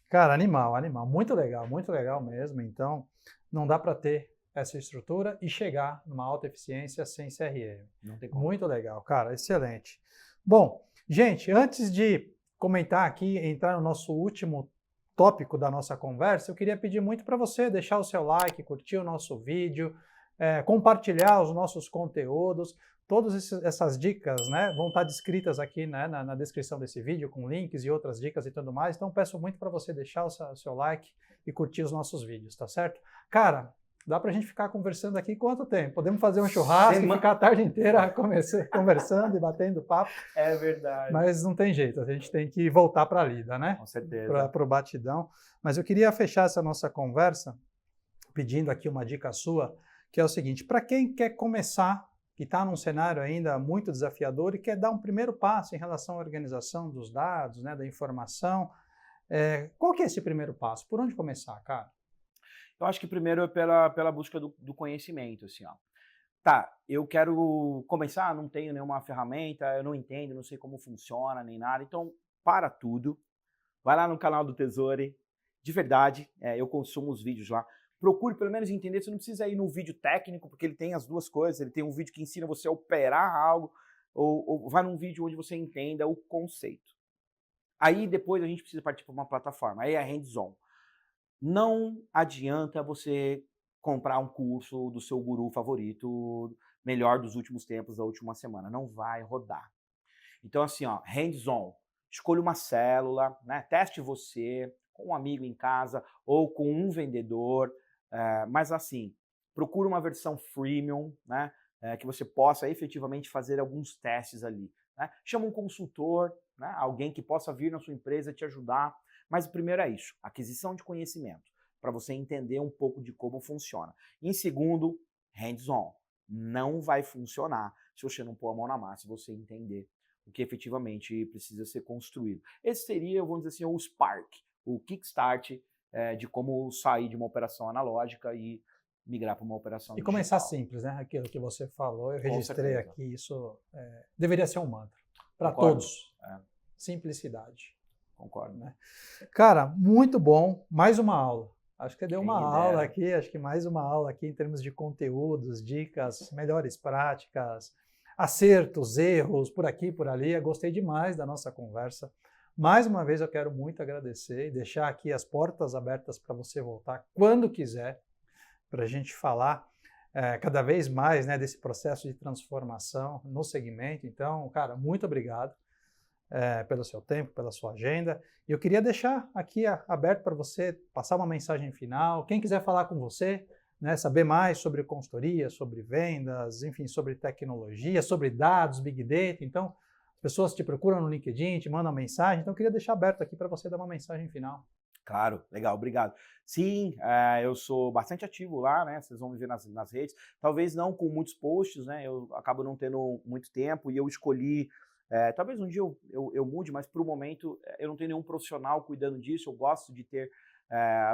Cara, animal. Muito legal mesmo. Então, não dá para ter essa estrutura e chegar numa alta eficiência sem CRM. Não tem como. Muito legal, cara, excelente. Bom, gente, antes de comentar aqui, entrar no nosso último tópico da nossa conversa, eu queria pedir muito para você deixar o seu like, curtir o nosso vídeo, compartilhar os nossos conteúdos, todas essas dicas, né, vão estar descritas aqui, né, na descrição desse vídeo, com links e outras dicas e tudo mais. Então, peço muito para você deixar o seu like e curtir os nossos vídeos, tá certo? Cara, dá para a gente ficar conversando aqui quanto tempo? Podemos fazer um churrasco e ficar a tarde inteira conversando e batendo papo. É verdade. Mas não tem jeito, a gente tem que voltar para a lida, né? Com certeza. Para o batidão. Mas eu queria fechar essa nossa conversa pedindo aqui uma dica sua, que é o seguinte: para quem quer começar, que está num cenário ainda muito desafiador e quer dar um primeiro passo em relação à organização dos dados, né, da informação, qual que é esse primeiro passo? Por onde começar, cara? Eu acho que primeiro é pela busca do conhecimento, assim, ó. Tá, eu quero começar, não tenho nenhuma ferramenta, eu não entendo, não sei como funciona, nem nada, então para tudo, vai lá no canal do Tesori, de verdade, eu consumo os vídeos lá, procure pelo menos entender, você não precisa ir no vídeo técnico, porque ele tem as duas coisas, ele tem um vídeo que ensina você a operar algo, ou vai num vídeo onde você entenda o conceito. Aí depois a gente precisa partir para uma plataforma, aí é hands-on. Não adianta você comprar um curso do seu guru favorito, melhor dos últimos tempos, da última semana. Não vai rodar. Então, assim, ó, hands-on. Escolha uma célula, né? Teste você com um amigo em casa ou com um vendedor. Mas, assim, procure uma versão freemium, né? Que você possa efetivamente fazer alguns testes ali. Né? Chama um consultor, né? Alguém que possa vir na sua empresa te ajudar. Mas o primeiro é isso, aquisição de conhecimento, para você entender um pouco de como funciona. Em segundo, hands-on. Não vai funcionar se você não pôr a mão na massa e você entender o que efetivamente precisa ser construído. Esse seria, vamos dizer assim, o Spark, o kickstart de como sair de uma operação analógica e migrar para uma operação digital. E começar simples, né? Aquilo que você falou, eu registrei aqui, isso deveria ser um mantra para todos. Simplicidade. Concordo, né? Cara, muito bom. Mais uma aula. Acho que deu uma aula aqui, acho que mais uma aula aqui em termos de conteúdos, dicas, melhores práticas, acertos, erros, por aqui, por ali. Eu gostei demais da nossa conversa. Mais uma vez eu quero muito agradecer e deixar aqui as portas abertas para você voltar quando quiser, para a gente falar cada vez mais, né, desse processo de transformação no segmento. Então, cara, muito obrigado. Pelo seu tempo, pela sua agenda. E eu queria deixar aqui aberto para você passar uma mensagem final. Quem quiser falar com você, né, saber mais sobre consultoria, sobre vendas, enfim, sobre tecnologia, sobre dados, Big Data. Então, as pessoas te procuram no LinkedIn, te mandam mensagem. Então, eu queria deixar aberto aqui para você dar uma mensagem final. Claro, legal, obrigado. Sim, eu sou bastante ativo lá, né? Vocês vão me ver nas redes. Talvez não com muitos posts, né? Eu acabo não tendo muito tempo e eu escolhi. Talvez um dia eu mude, mas para o momento eu não tenho nenhum profissional cuidando disso. Eu gosto de ter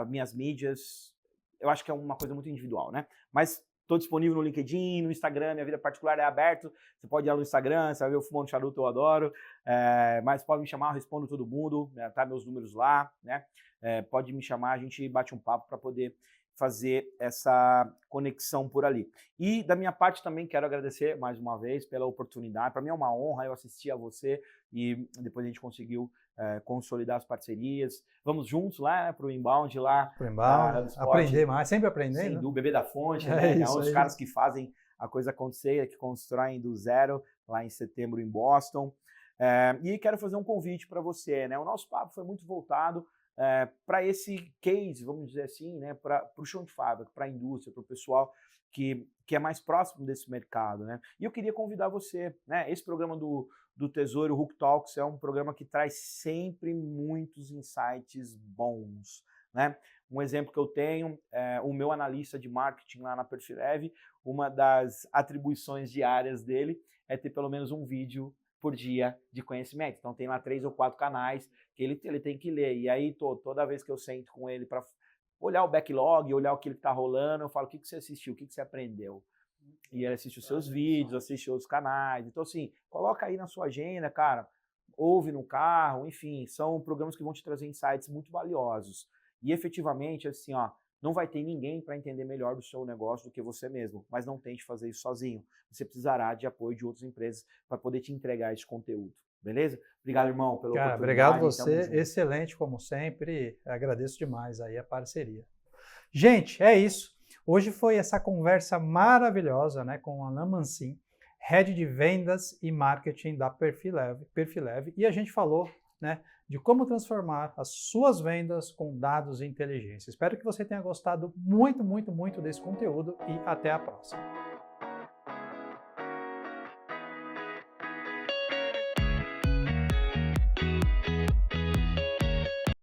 minhas mídias. Eu acho que é uma coisa muito individual, né? Mas estou disponível no LinkedIn, no Instagram, minha vida particular é aberta. Você pode ir lá no Instagram, você vai ver o Fumando Charuto, eu adoro. Mas pode me chamar, eu respondo todo mundo, tá meus números lá, né? Pode me chamar, a gente bate um papo para poder fazer essa conexão por ali. E da minha parte também quero agradecer mais uma vez pela oportunidade. Para mim é uma honra eu assistir a você e depois a gente conseguiu consolidar as parcerias. Vamos juntos lá para o Inbound lá. Para o Inbound, aprender mais, sempre aprendendo. Sem dúvida, Bebê da Fonte, né? É um dos caras que fazem a coisa acontecer, que constroem do zero lá em setembro em Boston. E quero fazer um convite para você, né? O nosso papo foi muito voltado para esse case, vamos dizer assim, né, para o chão de fábrica, para a indústria, para o pessoal que é mais próximo desse mercado, né? E eu queria convidar você, né? Esse programa do Tesori, o Hook Talks, é um programa que traz sempre muitos insights bons, né? Um exemplo que eu tenho, o meu analista de marketing lá na Perfilev, uma das atribuições diárias dele é ter pelo menos um vídeo por dia de conhecimento. Então tem lá 3 ou 4 canais que ele tem que ler. E aí toda vez que eu sento com ele para olhar o backlog, olhar o que ele está rolando, eu falo: o que você assistiu, o que você aprendeu? E ele assiste os seus vídeos, assiste outros canais. Então assim, coloca aí na sua agenda, cara, ouve no carro, enfim, são programas que vão te trazer insights muito valiosos. E efetivamente, assim, ó, não vai ter ninguém para entender melhor do seu negócio do que você mesmo, mas não tente fazer isso sozinho. Você precisará de apoio de outras empresas para poder te entregar esse conteúdo, beleza? Obrigado, irmão, pela oportunidade. Obrigado você, excelente como sempre, agradeço demais aí a parceria. Gente, é isso. Hoje foi essa conversa maravilhosa, né, com o Alain Mancin, Head de Vendas e Marketing da Perfileve, e a gente falou, né, de como transformar as suas vendas com dados e inteligência. Espero que você tenha gostado muito desse conteúdo e até a próxima.